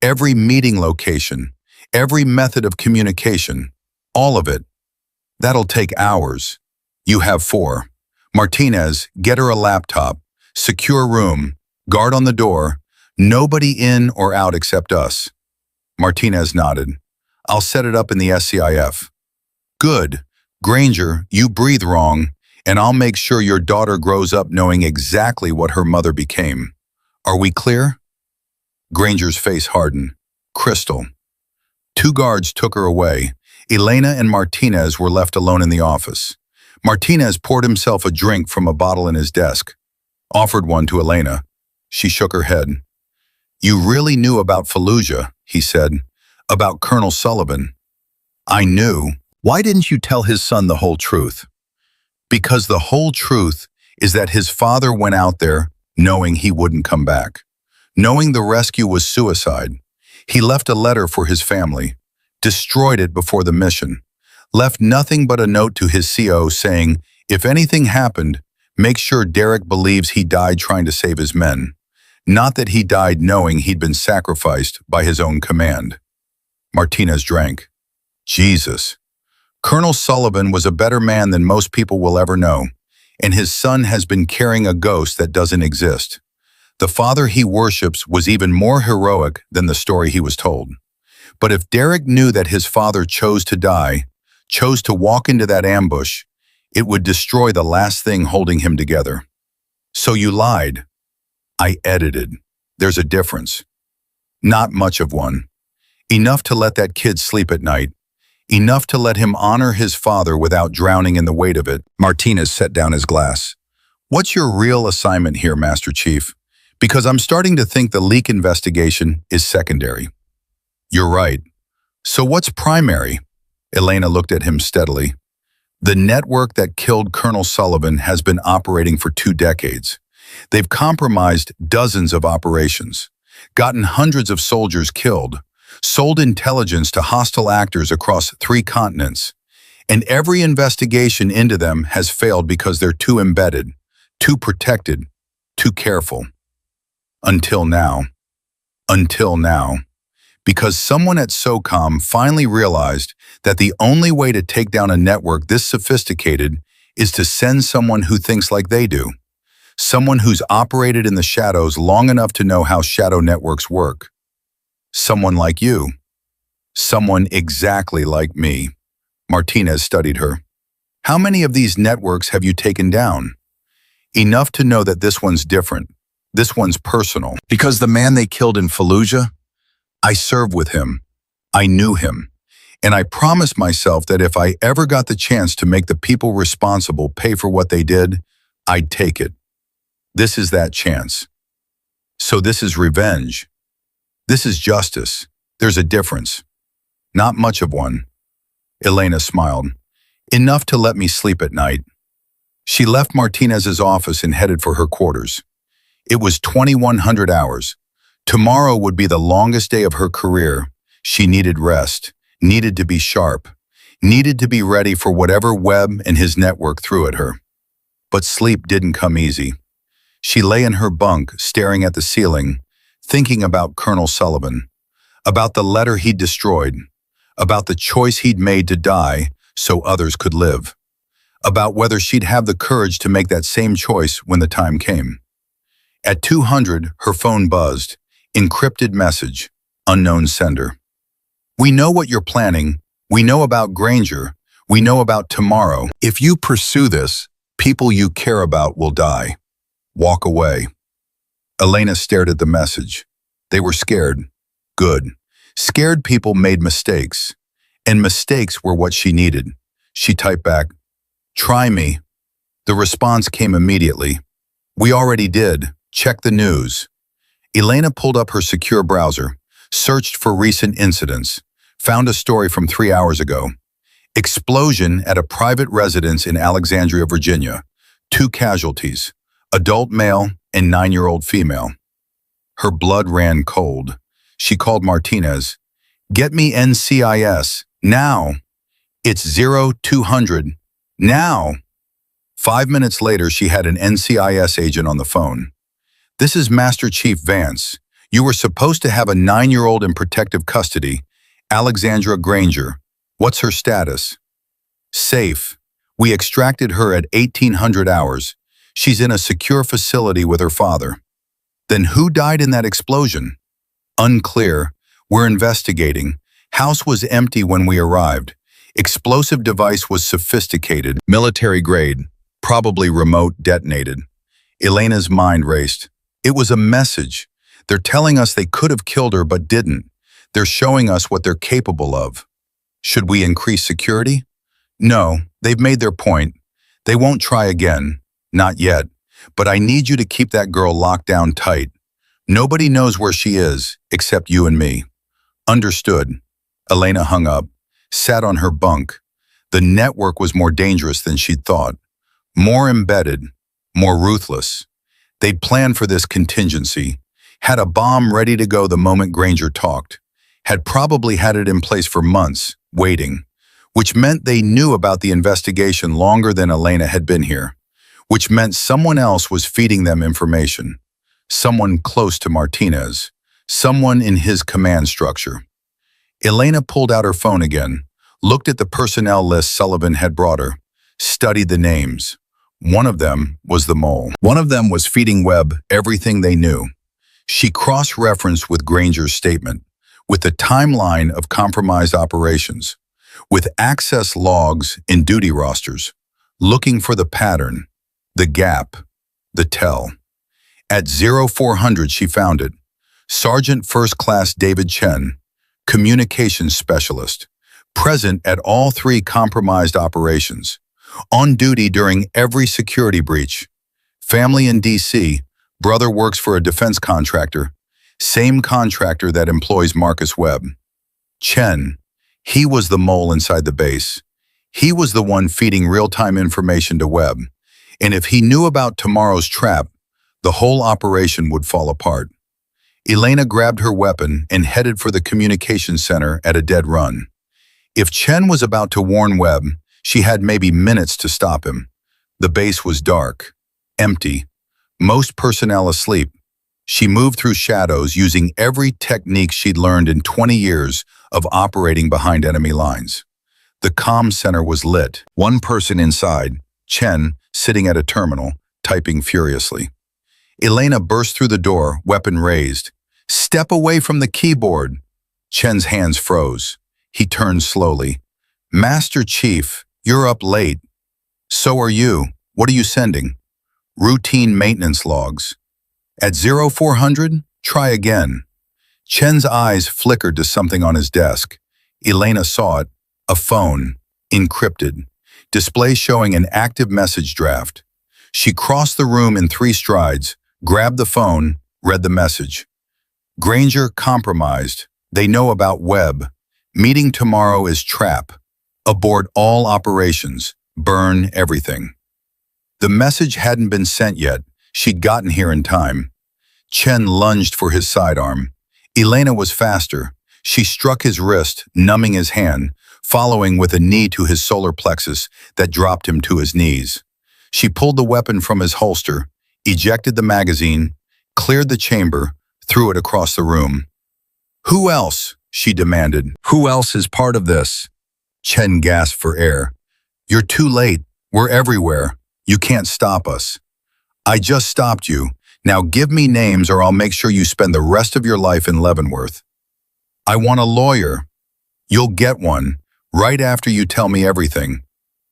every meeting location, every method of communication, all of it. That'll take hours. You have 4. Martinez, get her a laptop, secure room, guard on the door, nobody in or out except us. Martinez nodded. I'll set it up in the SCIF. Good. Granger, you breathe wrong, and I'll make sure your daughter grows up knowing exactly what her mother became. Are we clear? Granger's face hardened. Crystal. 2 guards took her away. Elena and Martinez were left alone in the office. Martinez poured himself a drink from a bottle in his desk, offered one to Elena. She shook her head. You really knew about Fallujah, he said, about Colonel Sullivan. I knew. Why didn't you tell his son the whole truth? Because the whole truth is that his father went out there knowing he wouldn't come back, knowing the rescue was suicide. He left a letter for his family, destroyed it before the mission, left nothing but a note to his CO saying, if anything happened, make sure Derek believes he died trying to save his men, not that he died knowing he'd been sacrificed by his own command. Martinez drank. Jesus. Colonel Sullivan was a better man than most people will ever know, and his son has been carrying a ghost that doesn't exist. The father he worships was even more heroic than the story he was told. But if Derek knew that his father chose to die, chose to walk into that ambush, it would destroy the last thing holding him together. So you lied. I edited. There's a difference. Not much of one. Enough to let that kid sleep at night. Enough to let him honor his father without drowning in the weight of it. Martinez set down his glass. What's your real assignment here, Master Chief? Because I'm starting to think the leak investigation is secondary. You're right. So what's primary? Elena looked at him steadily. The network that killed Colonel Sullivan has been operating for 2 decades. They've compromised dozens of operations, gotten hundreds of soldiers killed, sold intelligence to hostile actors across 3 continents, and every investigation into them has failed because they're too embedded, too protected, too careful. Until now. Until now. Because someone at SOCOM finally realized that the only way to take down a network this sophisticated is to send someone who thinks like they do. Someone who's operated in the shadows long enough to know how shadow networks work. Someone like you. Someone exactly like me. Martinez studied her. How many of these networks have you taken down? Enough to know that this one's different. This one's personal. Because the man they killed in Fallujah, I served with him. I knew him. And I promised myself that if I ever got the chance to make the people responsible pay for what they did, I'd take it. This is that chance. So this is revenge. This is justice. There's a difference. Not much of one. Elena smiled. Enough to let me sleep at night. She left Martinez's office and headed for her quarters. It was 2100 hours. Tomorrow would be the longest day of her career. She needed rest, needed to be sharp, needed to be ready for whatever Webb and his network threw at her. But sleep didn't come easy. She lay in her bunk, staring at the ceiling, thinking about Colonel Sullivan, about the letter he'd destroyed, about the choice he'd made to die so others could live, about whether she'd have the courage to make that same choice when the time came. At 200, her phone buzzed. Encrypted message, unknown sender. We know what you're planning. We know about Granger. We know about tomorrow. If you pursue this, people you care about will die. Walk away. Elena stared at the message. They were scared. Good. Scared people made mistakes. And mistakes were what she needed. She typed back, "Try me." The response came immediately. "We already did. Check the news." Elena pulled up her secure browser, searched for recent incidents, found a story from 3 hours ago. Explosion at a private residence in Alexandria, Virginia. 2 casualties, adult male and 9-year-old female. Her blood ran cold. She called Martinez. "Get me NCIS, now. It's 0200, now." 5 minutes later, she had an NCIS agent on the phone. "This is Master Chief Vance. You were supposed to have a 9-year-old in protective custody, Alexandra Granger. What's her status?" "Safe. We extracted her at 1800 hours. She's in a secure facility with her father." "Then who died in that explosion?" "Unclear. We're investigating. House was empty when we arrived. Explosive device was sophisticated, military grade, probably remote detonated." Elena's mind raced. It was a message. They're telling us they could have killed her but didn't. They're showing us what they're capable of. Should we increase security? No, they've made their point. They won't try again. Not yet. But I need you to keep that girl locked down tight. Nobody knows where she is, except you and me. Understood. Elena hung up, sat on her bunk. The network was more dangerous than she'd thought. More embedded, more ruthless. They'd planned for this contingency, had a bomb ready to go the moment Granger talked, had probably had it in place for months, waiting, which meant they knew about the investigation longer than Elena had been here, which meant someone else was feeding them information, someone close to Martinez, someone in his command structure. Elena pulled out her phone again, looked at the personnel list Sullivan had brought her, studied the names. One of them was the mole. One of them was feeding Webb everything they knew. She cross-referenced with Granger's statement, with the timeline of compromised operations, with access logs in duty rosters, looking for the pattern, the gap, the tell. At 0400 she found it. Sergeant First Class David Chen, communications specialist, present at all three compromised operations, on duty during every security breach. Family in D.C., brother works for a defense contractor, same contractor that employs Marcus Webb. Chen, he was the mole inside the base. He was the one feeding real-time information to Webb, and if he knew about tomorrow's trap, the whole operation would fall apart. Elena grabbed her weapon and headed for the communications center at a dead run. If Chen was about to warn Webb, she had maybe minutes to stop him. The base was dark, empty, most personnel asleep. She moved through shadows using every technique she'd learned in 20 years of operating behind enemy lines. The comm center was lit. One person inside, Chen, sitting at a terminal, typing furiously. Elena burst through the door, weapon raised. "Step away from the keyboard." Chen's hands froze. He turned slowly. "Master Chief, you're up late." "So are you. What are you sending?" "Routine maintenance logs." "At 0400, try again." Chen's eyes flickered to something on his desk. Elena saw it. A phone, encrypted. Display showing an active message draft. She crossed the room in 3 strides, grabbed the phone, read the message. "Granger compromised. They know about Webb. Meeting tomorrow is trap. Abort all operations. Burn everything." The message hadn't been sent yet. She'd gotten here in time. Chen lunged for his sidearm. Elena was faster. She struck his wrist, numbing his hand, following with a knee to his solar plexus that dropped him to his knees. She pulled the weapon from his holster, ejected the magazine, cleared the chamber, threw it across the room. "Who else?" she demanded. "Who else is part of this?" Chen gasped for air. "You're too late. We're everywhere. You can't stop us." "I just stopped you. Now give me names or I'll make sure you spend the rest of your life in Leavenworth." "I want a lawyer." "You'll get one, right after you tell me everything."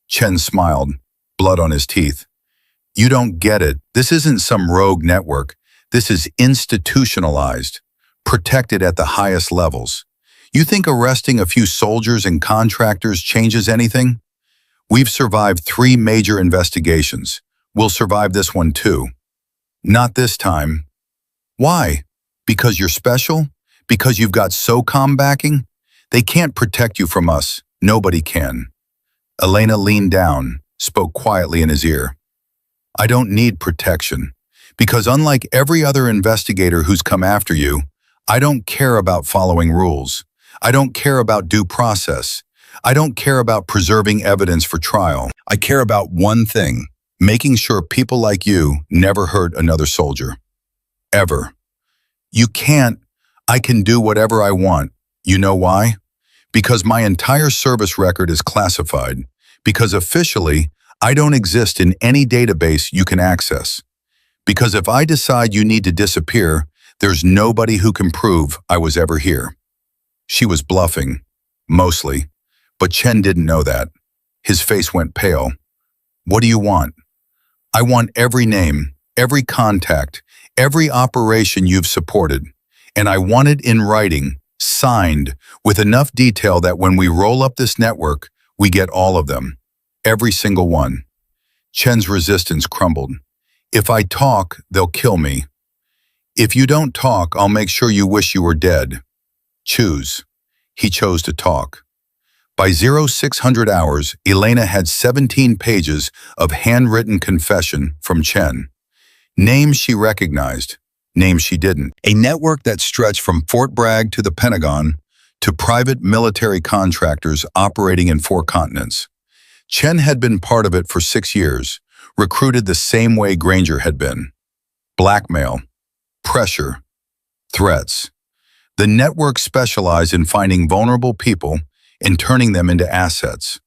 Chen smiled, blood on his teeth. "You don't get it. This isn't some rogue network. This is institutionalized, protected at the highest levels. You think arresting a few soldiers and contractors changes anything? We've survived 3 major investigations. We'll survive this one too." "Not this time." "Why? Because you're special? Because you've got SOCOM backing? They can't protect you from us. Nobody can." Elena leaned down, spoke quietly in his ear. "I don't need protection. Because unlike every other investigator who's come after you, I don't care about following rules. I don't care about due process. I don't care about preserving evidence for trial. I care about one thing, making sure people like you never hurt another soldier. Ever. You can't. I can do whatever I want. You know why? Because my entire service record is classified. Because officially, I don't exist in any database you can access. Because if I decide you need to disappear, there's nobody who can prove I was ever here." She was bluffing, mostly, but Chen didn't know that. His face went pale. "What do you want?" "I want every name, every contact, every operation you've supported, and I want it in writing, signed, with enough detail that when we roll up this network, we get all of them, every single one." Chen's resistance crumbled. "If I talk, they'll kill me. If you don't talk, I'll make sure you wish you were dead. Choose." He chose to talk. By 0600 hours, Elena had 17 pages of handwritten confession from Chen. Names she recognized, names she didn't. A network that stretched from Fort Bragg to the Pentagon to private military contractors operating in 4 continents. Chen had been part of it for 6 years, recruited the same way Granger had been. Blackmail, pressure, threats. The network specialized in finding vulnerable people and turning them into assets.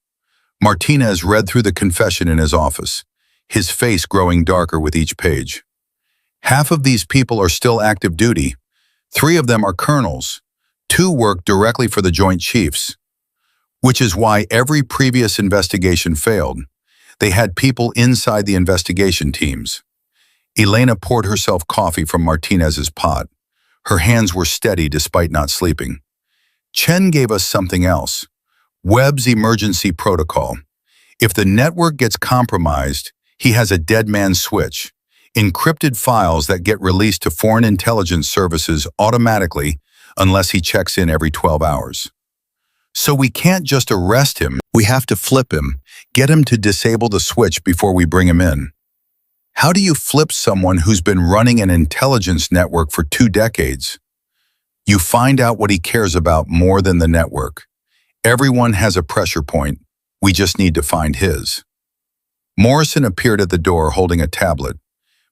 Martinez read through the confession in his office, his face growing darker with each page. "Half of these people are still active duty. 3 of them are colonels. 2 work directly for the Joint Chiefs. Which is why every previous investigation failed. They had people inside the investigation teams." Elena poured herself coffee from Martinez's pot. Her hands were steady despite not sleeping. Chen gave us something else. Webb's emergency protocol. If the network gets compromised, he has a dead man switch, encrypted files that get released to foreign intelligence services automatically unless he checks in every 12 hours. So we can't just arrest him, we have to flip him, get him to disable the switch before we bring him in. How do you flip someone who's been running an intelligence network for 2 decades? You find out what he cares about more than the network. Everyone has a pressure point. We just need to find his. Morrison appeared at the door holding a tablet.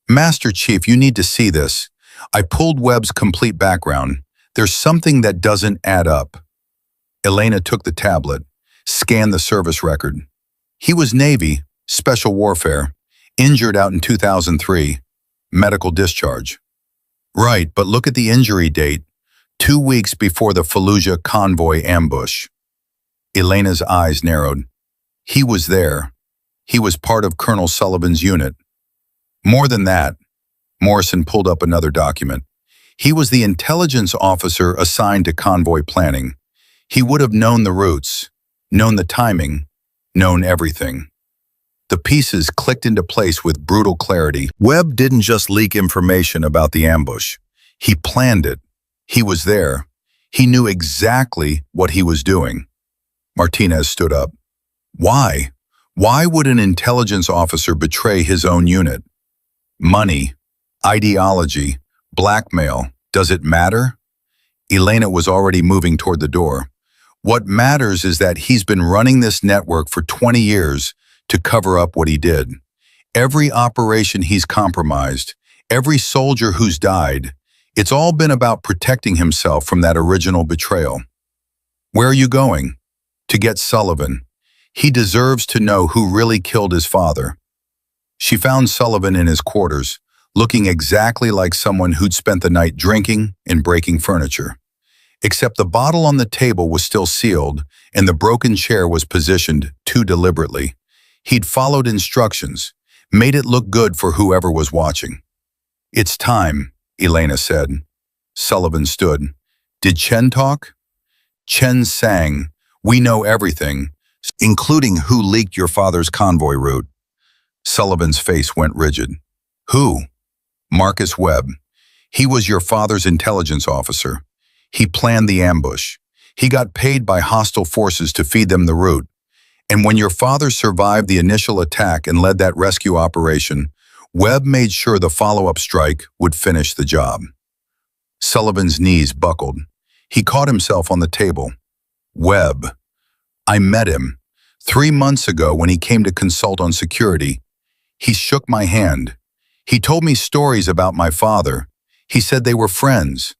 Master Chief, you need to see this. I pulled Webb's complete background. There's something that doesn't add up. Elena took the tablet, scanned the service record. He was Navy, Special Warfare, injured out in 2003, medical discharge. Right, but look at the injury date, 2 weeks before the Fallujah convoy ambush. Elena's eyes narrowed. He was there. He was part of Colonel Sullivan's unit. More than that, Morrison pulled up another document. He was the intelligence officer assigned to convoy planning. He would have known the routes, known the timing, known everything. The pieces clicked into place with brutal clarity. Webb didn't just leak information about the ambush. He planned it. He was there. He knew exactly what he was doing. Martinez stood up. Why? Why would an intelligence officer betray his own unit? Money, ideology, blackmail. Does it matter? Elena was already moving toward the door. What matters is that he's been running this network for 20 years to cover up what he did. Every operation he's compromised, every soldier who's died, it's all been about protecting himself from that original betrayal. Where are you going? To get Sullivan. He deserves to know who really killed his father. She found Sullivan in his quarters, looking exactly like someone who'd spent the night drinking and breaking furniture. Except the bottle on the table was still sealed and the broken chair was positioned too deliberately. He'd followed instructions, made it look good for whoever was watching. It's time, Elena said. Sullivan stood. Did Chen talk? Chen sang, we know everything, including who leaked your father's convoy route. Sullivan's face went rigid. Who? Marcus Webb. He was your father's intelligence officer. He planned the ambush. He got paid by hostile forces to feed them the route. And when your father survived the initial attack and led that rescue operation, Webb made sure the follow-up strike would finish the job. Sullivan's knees buckled. He caught himself on the table. Webb. I met him 3 months ago when he came to consult on security. He shook my hand. He told me stories about my father. He said they were friends.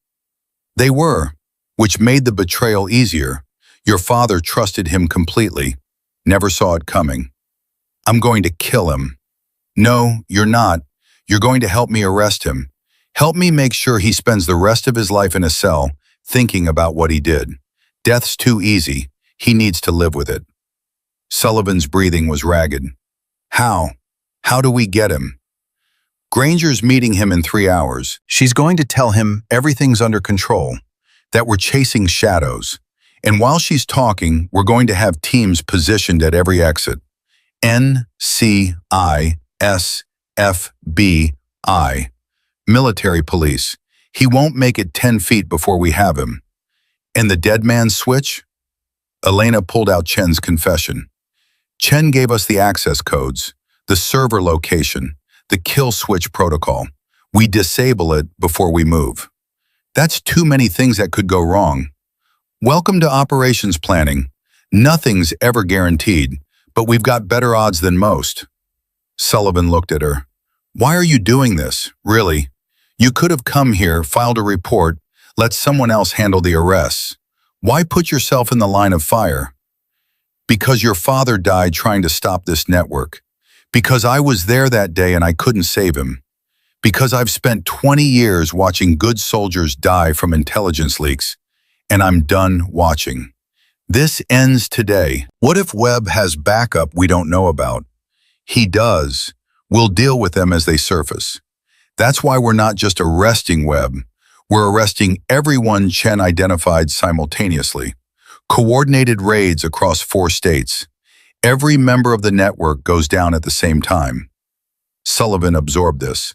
They were, which made the betrayal easier. Your father trusted him completely, never saw it coming. I'm going to kill him. No, you're not. You're going to help me arrest him. Help me make sure he spends the rest of his life in a cell, thinking about what he did. Death's too easy. He needs to live with it. Sullivan's breathing was ragged. How? How do we get him? Granger's meeting him in 3 hours. She's going to tell him everything's under control, that we're chasing shadows. And while she's talking, we're going to have teams positioned at every exit. NCISFBI. Military police. He won't make it 10 feet before we have him. And the dead man's switch? Elena pulled out Chen's confession. Chen gave us the access codes, the server location, the kill switch protocol. We disable it before we move. That's too many things that could go wrong. Welcome to operations planning. Nothing's ever guaranteed, but we've got better odds than most. Sullivan looked at her. Why are you doing this, really? You could have come here, filed a report, let someone else handle the arrests. Why put yourself in the line of fire? Because your father died trying to stop this network. Because I was there that day and I couldn't save him. Because I've spent 20 years watching good soldiers die from intelligence leaks, and I'm done watching. This ends today. What if Webb has backup we don't know about? He does. We'll deal with them as they surface. That's why we're not just arresting Webb. We're arresting everyone Chen identified simultaneously. Coordinated raids across 4 states. Every member of the network goes down at the same time. Sullivan absorbed this.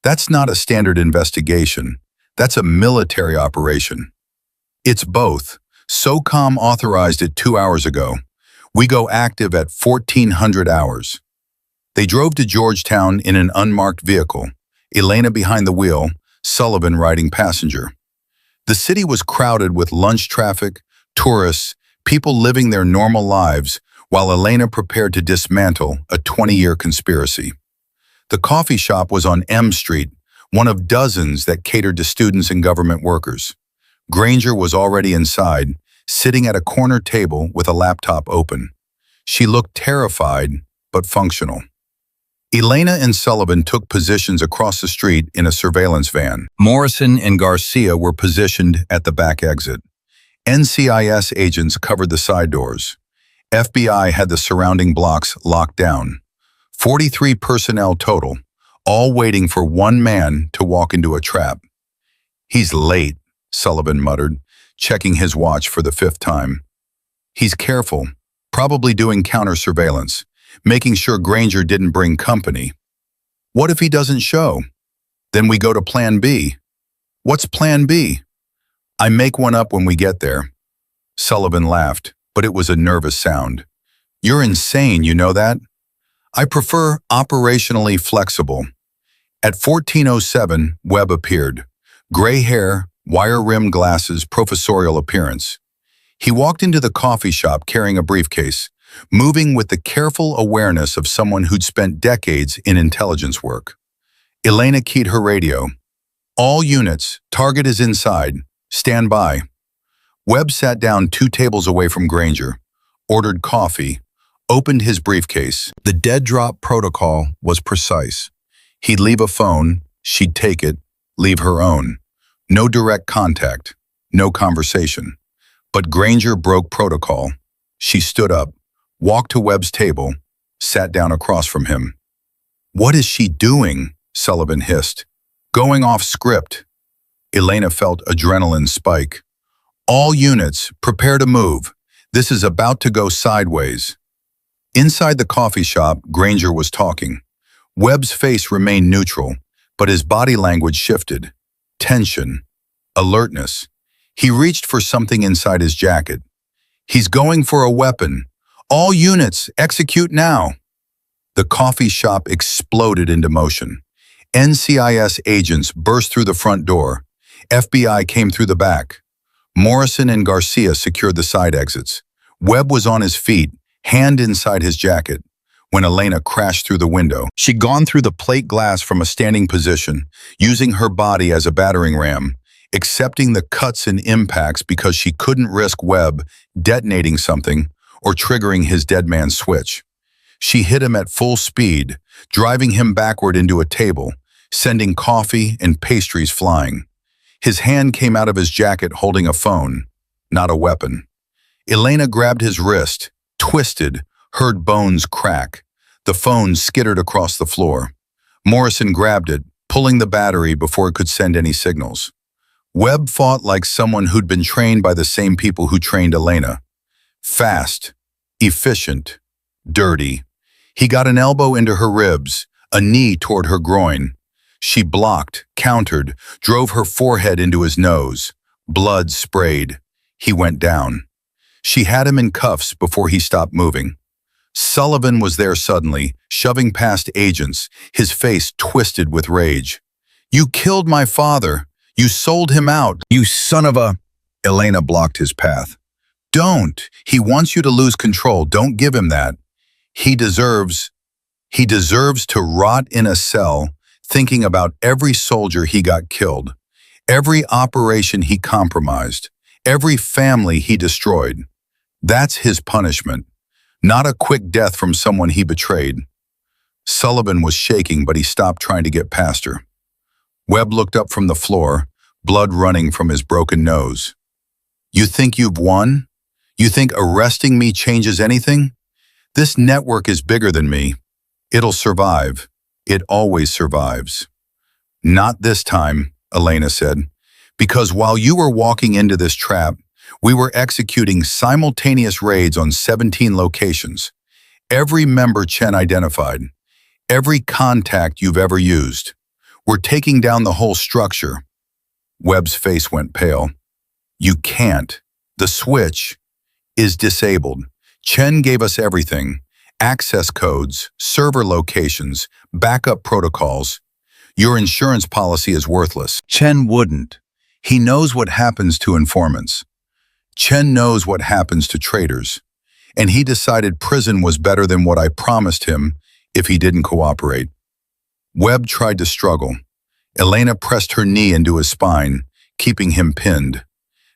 That's not a standard investigation. That's a military operation. It's both. SOCOM authorized it 2 hours ago. We go active at 1400 hours. They drove to Georgetown in an unmarked vehicle, Elena behind the wheel, Sullivan riding passenger. The city was crowded with lunch traffic, tourists, people living their normal lives, while Elena prepared to dismantle a 20-year conspiracy. The coffee shop was on M Street, one of dozens that catered to students and government workers. Granger was already inside, sitting at a corner table with a laptop open. She looked terrified, but functional. Elena and Sullivan took positions across the street in a surveillance van. Morrison and Garcia were positioned at the back exit. NCIS agents covered the side doors. FBI had the surrounding blocks locked down. 43 personnel total, all waiting for one man to walk into a trap. "He's late," Sullivan muttered, checking his watch for the 5th time. "He's careful, probably doing counter-surveillance, making sure Granger didn't bring company. What if he doesn't show? Then we go to Plan B. What's Plan B? I make one up when we get there." Sullivan laughed, but it was a nervous sound. "You're insane, you know that? I prefer operationally flexible." At 14:07, Webb appeared. Gray hair, wire-rimmed glasses, professorial appearance. He walked into the coffee shop carrying a briefcase, moving with the careful awareness of someone who'd spent decades in intelligence work. Elena keyed her radio. "All units, target is inside. Stand by." Webb sat down 2 tables away from Granger, ordered coffee, opened his briefcase. The dead drop protocol was precise. He'd leave a phone, she'd take it, leave her own. No direct contact, no conversation. But Granger broke protocol. She stood up, walked to Webb's table, sat down across from him. "What is she doing?" Sullivan hissed. "Going off script." Elena felt adrenaline spike. "All units, prepare to move. This is about to go sideways." Inside the coffee shop, Granger was talking. Webb's face remained neutral, but his body language shifted. Tension, alertness. He reached for something inside his jacket. "He's going for a weapon. All units, execute now." The coffee shop exploded into motion. NCIS agents burst through the front door. FBI came through the back. Morrison and Garcia secured the side exits. Webb was on his feet, hand inside his jacket, when Elena crashed through the window. She'd gone through the plate glass from a standing position, using her body as a battering ram, accepting the cuts and impacts because she couldn't risk Webb detonating something or triggering his dead man switch. She hit him at full speed, driving him backward into a table, sending coffee and pastries flying. His hand came out of his jacket holding a phone, not a weapon. Elena grabbed his wrist, twisted, heard bones crack. The phone skittered across the floor. Morrison grabbed it, pulling the battery before it could send any signals. Webb fought like someone who'd been trained by the same people who trained Elena. Fast, efficient, dirty. He got an elbow into her ribs, a knee toward her groin. She blocked, countered, drove her forehead into his nose. Blood sprayed. He went down. She had him in cuffs before he stopped moving. Sullivan was there suddenly, shoving past agents, his face twisted with rage. "You killed my father. You sold him out. You son of a—" Elena blocked his path. "Don't. He wants you to lose control. Don't give him that. He deserves to rot in a cell thinking about every soldier he got killed, every operation he compromised, every family he destroyed. That's his punishment, not a quick death from someone he betrayed." Sullivan was shaking, but he stopped trying to get past her. Webb looked up from the floor, blood running from his broken nose. "You think you've won? You think arresting me changes anything? This network is bigger than me. It'll survive. It always survives." "Not this time," Elena said. Because while you were walking into this trap, we were executing simultaneous raids on 17 locations. Every member Chen identified, every contact you've ever used. We're taking down the whole structure. Webb's face went pale. You can't. The switch is disabled. Chen gave us everything. Access codes, server locations, backup protocols. Your insurance policy is worthless. Chen wouldn't. He knows what happens to informants. Chen knows what happens to traitors. And he decided prison was better than what I promised him if he didn't cooperate. Webb tried to struggle. Elena pressed her knee into his spine, keeping him pinned.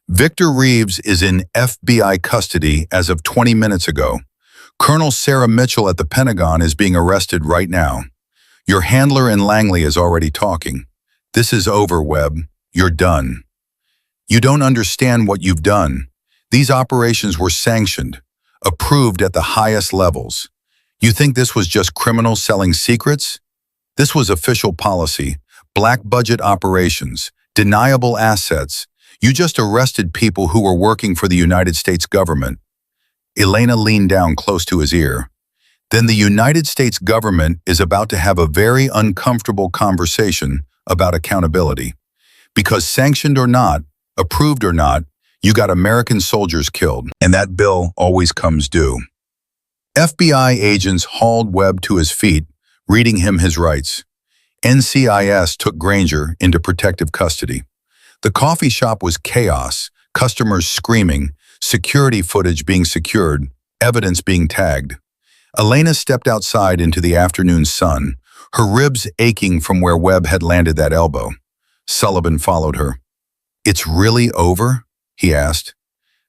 Victor Reeves is in FBI custody as of 20 minutes ago. Colonel Sarah Mitchell at the Pentagon is being arrested right now. Your handler in Langley is already talking. This is over, Webb. You're done. You don't understand what you've done. These operations were sanctioned, approved at the highest levels. You think this was just criminals selling secrets? This was official policy, black budget operations, deniable assets. You just arrested people who were working for the United States government. Elena leaned down close to his ear. Then the United States government is about to have a very uncomfortable conversation about accountability. Because sanctioned or not, approved or not, you got American soldiers killed, and that bill always comes due. FBI agents hauled Webb to his feet, reading him his rights. NCIS took Granger into protective custody. The coffee shop was chaos, customers screaming, security footage being secured, evidence being tagged. Elena stepped outside into the afternoon sun, her ribs aching from where Webb had landed that elbow. Sullivan followed her. It's really over? He asked.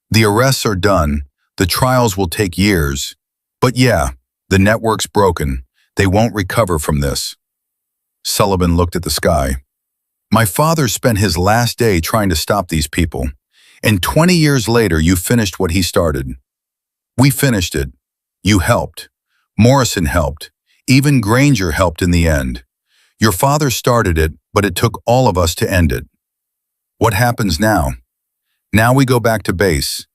The arrests are done. The trials will take years. But yeah, the network's broken. They won't recover from this. Sullivan looked at the sky. My father spent his last day trying to stop these people. And 20 years later, you finished what he started. We finished it. You helped. Morrison helped. Even Granger helped in the end. Your father started it, but it took all of us to end it. What happens now? Now we go back to base.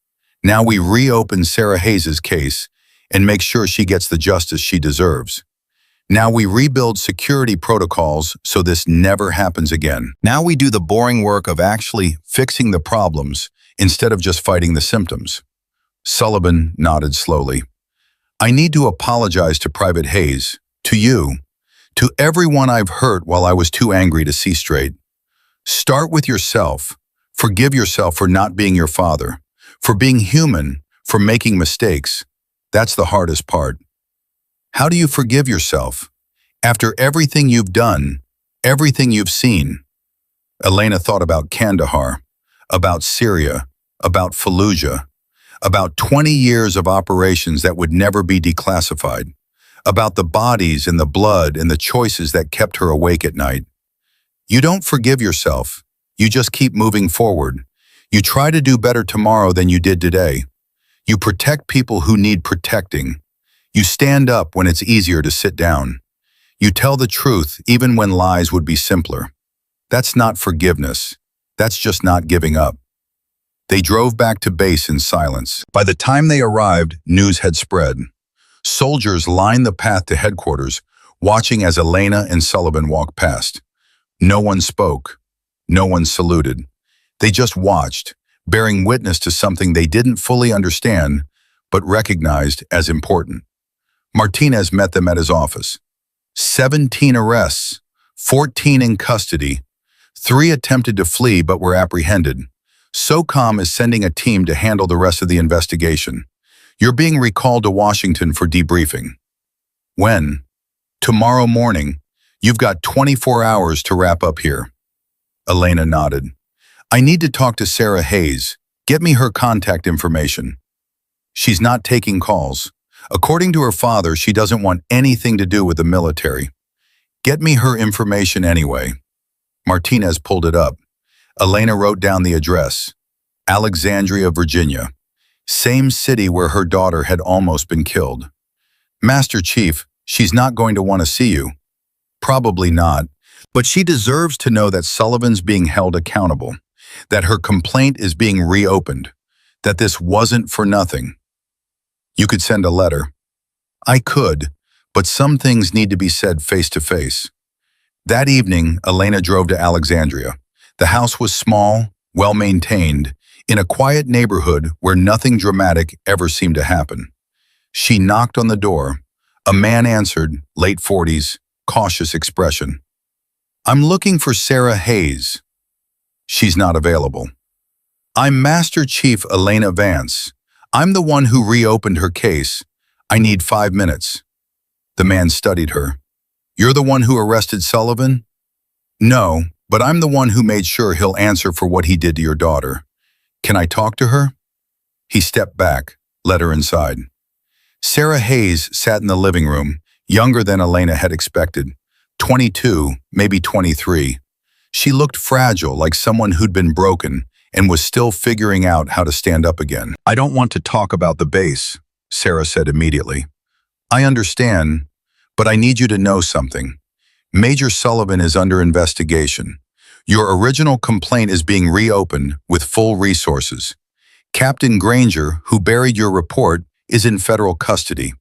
Now we reopen Sarah Hayes' case and make sure she gets the justice she deserves. Now we rebuild security protocols so this never happens again. Now we do the boring work of actually fixing the problems instead of just fighting the symptoms. Sullivan nodded slowly. I need to apologize to Private Hayes, to you, to everyone I've hurt while I was too angry to see straight. Start with yourself. Forgive yourself for not being your father, for being human, for making mistakes. That's the hardest part. How do you forgive yourself? After everything you've done, everything you've seen. Elena thought about Kandahar, about Syria, about Fallujah, about 20 years of operations that would never be declassified, about the bodies and the blood and the choices that kept her awake at night. You don't forgive yourself. You just keep moving forward. You try to do better tomorrow than you did today. You protect people who need protecting. You stand up when it's easier to sit down. You tell the truth even when lies would be simpler. That's not forgiveness. That's just not giving up. They drove back to base in silence. By the time they arrived, news had spread. Soldiers lined the path to headquarters, watching as Elena and Sullivan walked past. No one spoke. No one saluted. They just watched, bearing witness to something they didn't fully understand, but recognized as important. Martinez met them at his office. 17 arrests, 14 in custody. 3 attempted to flee but were apprehended. SOCOM is sending a team to handle the rest of the investigation. You're being recalled to Washington for debriefing. When? Tomorrow morning. You've got 24 hours to wrap up here. Elena nodded. I need to talk to Sarah Hayes. Get me her contact information. She's not taking calls. According to her father, she doesn't want anything to do with the military. Get me her information anyway. Martinez pulled it up. Elena wrote down the address. Alexandria, Virginia. Same city where her daughter had almost been killed. Master Chief, she's not going to want to see you. Probably not, but she deserves to know that Sullivan's being held accountable. that her complaint is being reopened, that this wasn't for nothing. You could send a letter. I could, but some things need to be said face to face. That evening, Elena drove to Alexandria. The house was small, well-maintained, in a quiet neighborhood where nothing dramatic ever seemed to happen. She knocked on the door. A man answered, late 40s, cautious expression. I'm looking for Sarah Hayes. She's not available. I'm Master Chief Elena Vance. I'm the one who reopened her case. I need 5 minutes. The man studied her. You're the one who arrested Sullivan? No, but I'm the one who made sure he'll answer for what he did to your daughter. Can I talk to her? He stepped back, let her inside. Sarah Hayes sat in the living room, younger than Elena had expected. 22, maybe 23. She looked fragile, like someone who'd been broken and was still figuring out how to stand up again. I don't want to talk about the base, Sarah said immediately. I understand, but I need you to know something. Major Sullivan is under investigation. Your original complaint is being reopened with full resources. Captain Granger, who buried your report, is in federal custody.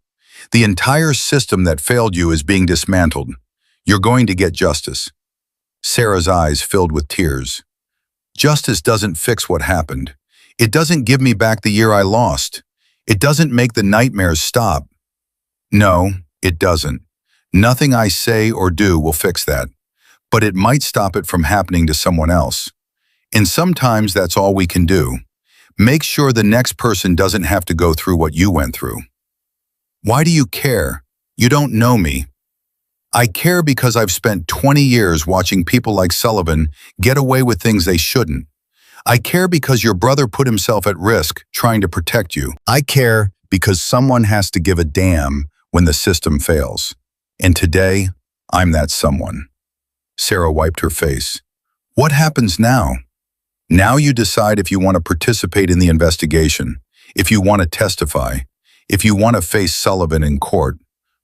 The entire system that failed you is being dismantled. You're going to get justice. Sarah's eyes filled with tears. Justice doesn't fix what happened. It doesn't give me back the year I lost. It doesn't make the nightmares stop. No, it doesn't. Nothing I say or do will fix that. But it might stop it from happening to someone else. And sometimes that's all we can do. Make sure the next person doesn't have to go through what you went through. Why do you care? You don't know me. I care because I've spent 20 years watching people like Sullivan get away with things they shouldn't. I care because your brother put himself at risk trying to protect you. I care because someone has to give a damn when the system fails. And today, I'm that someone. Sarah wiped her face. What happens now? Now you decide if you want to participate in the investigation, if you want to testify, if you want to face Sullivan in court.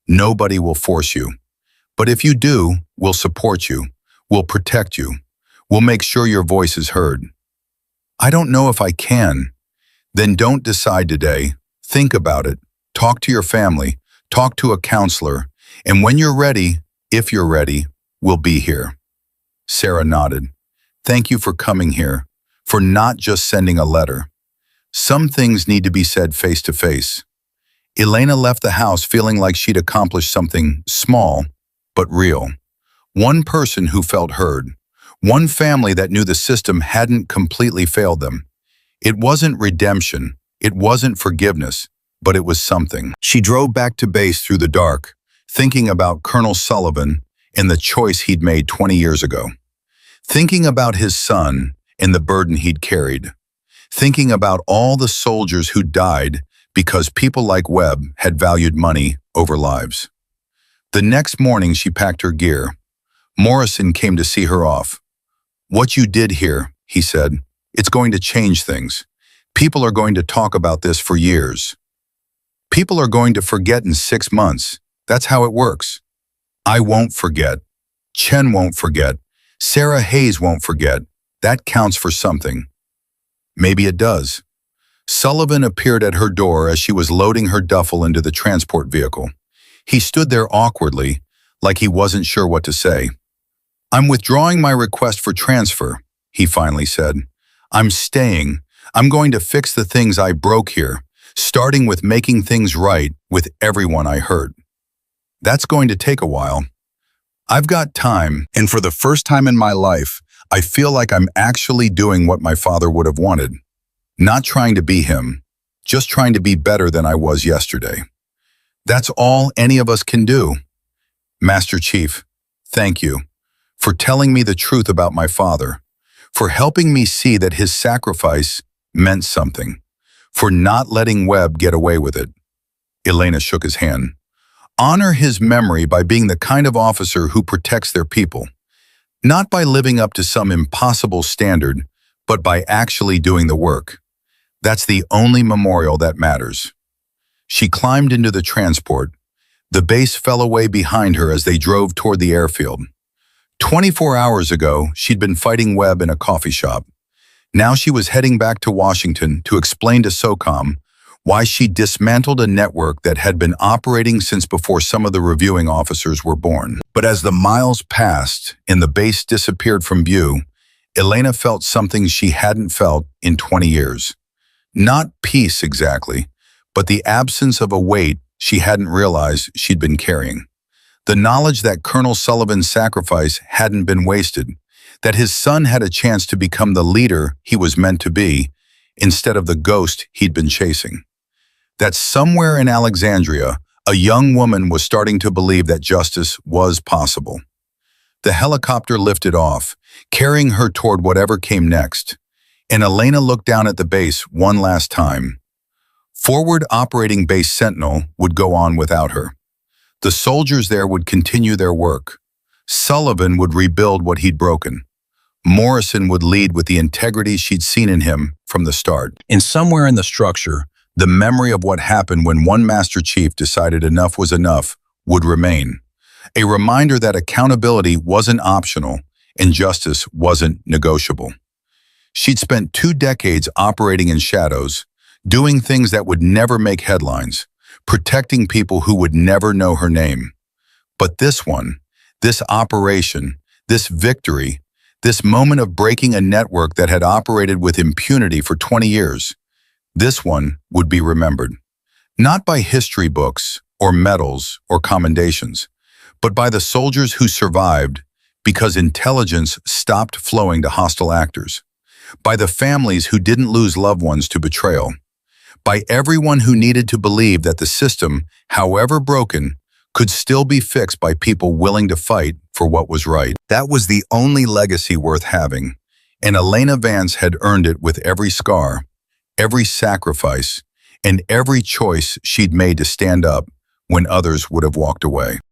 Nobody will force you. But if you do, we'll support you, we'll protect you, we'll make sure your voice is heard. I don't know if I can. Then don't decide today. Think about it. Talk to your family, talk to a counselor, and when you're ready, if you're ready, we'll be here. Sarah nodded. Thank you for coming here, for not just sending a letter. Some things need to be said face to face. Elena left the house feeling like she'd accomplished something small, but real. One person who felt heard. One family that knew the system hadn't completely failed them. It wasn't redemption. It wasn't forgiveness, but it was something. She drove back to base through the dark, thinking about Colonel Sullivan and the choice he'd made 20 years ago. Thinking about his son and the burden he'd carried. Thinking about all the soldiers who died because people like Webb had valued money over lives. The next morning, she packed her gear. Morrison came to see her off. What you did here, he said, it's going to change things. People are going to talk about this for years. People are going to forget in 6 months. That's how it works. I won't forget. Chen won't forget. Sarah Hayes won't forget. That counts for something. Maybe it does. Sullivan appeared at her door as she was loading her duffel into the transport vehicle. He stood there awkwardly, like he wasn't sure what to say. I'm withdrawing my request for transfer, he finally said. I'm staying. I'm going to fix the things I broke here, starting with making things right with everyone I hurt. That's going to take a while. I've got time, and for the first time in my life, I feel like I'm actually doing what my father would have wanted. Not trying to be him, just trying to be better than I was yesterday. That's all any of us can do. Master Chief, thank you for telling me the truth about my father, for helping me see that his sacrifice meant something, for not letting Webb get away with it. Elena shook his hand. Honor his memory by being the kind of officer who protects their people, not by living up to some impossible standard, but by actually doing the work. That's the only memorial that matters. She climbed into the transport. The base fell away behind her as they drove toward the airfield. 24 hours ago, she'd been fighting Webb in a coffee shop. Now she was heading back to Washington to explain to SOCOM why she dismantled a network that had been operating since before some of the reviewing officers were born. But as the miles passed and the base disappeared from view, Elena felt something she hadn't felt in 20 years. Not peace exactly, but the absence of a weight she hadn't realized she'd been carrying. The knowledge that Colonel Sullivan's sacrifice hadn't been wasted, that his son had a chance to become the leader he was meant to be, instead of the ghost he'd been chasing. That somewhere in Alexandria, a young woman was starting to believe that justice was possible. The helicopter lifted off, carrying her toward whatever came next, and Elena looked down at the base one last time. Forward Operating Base Sentinel would go on without her. The soldiers there would continue their work. Sullivan would rebuild what he'd broken. Morrison would lead with the integrity she'd seen in him from the start. And somewhere in the structure, the memory of what happened when one Master Chief decided enough was enough would remain. A reminder that accountability wasn't optional and justice wasn't negotiable. She'd spent 2 decades operating in shadows, doing things that would never make headlines, protecting people who would never know her name. But this one, this operation, this victory, this moment of breaking a network that had operated with impunity for 20 years, this one would be remembered. Not by history books or medals or commendations, but by the soldiers who survived because intelligence stopped flowing to hostile actors, by the families who didn't lose loved ones to betrayal, by everyone who needed to believe that the system, however broken, could still be fixed by people willing to fight for what was right. That was the only legacy worth having, and Elena Vance had earned it with every scar, every sacrifice, and every choice she'd made to stand up when others would have walked away.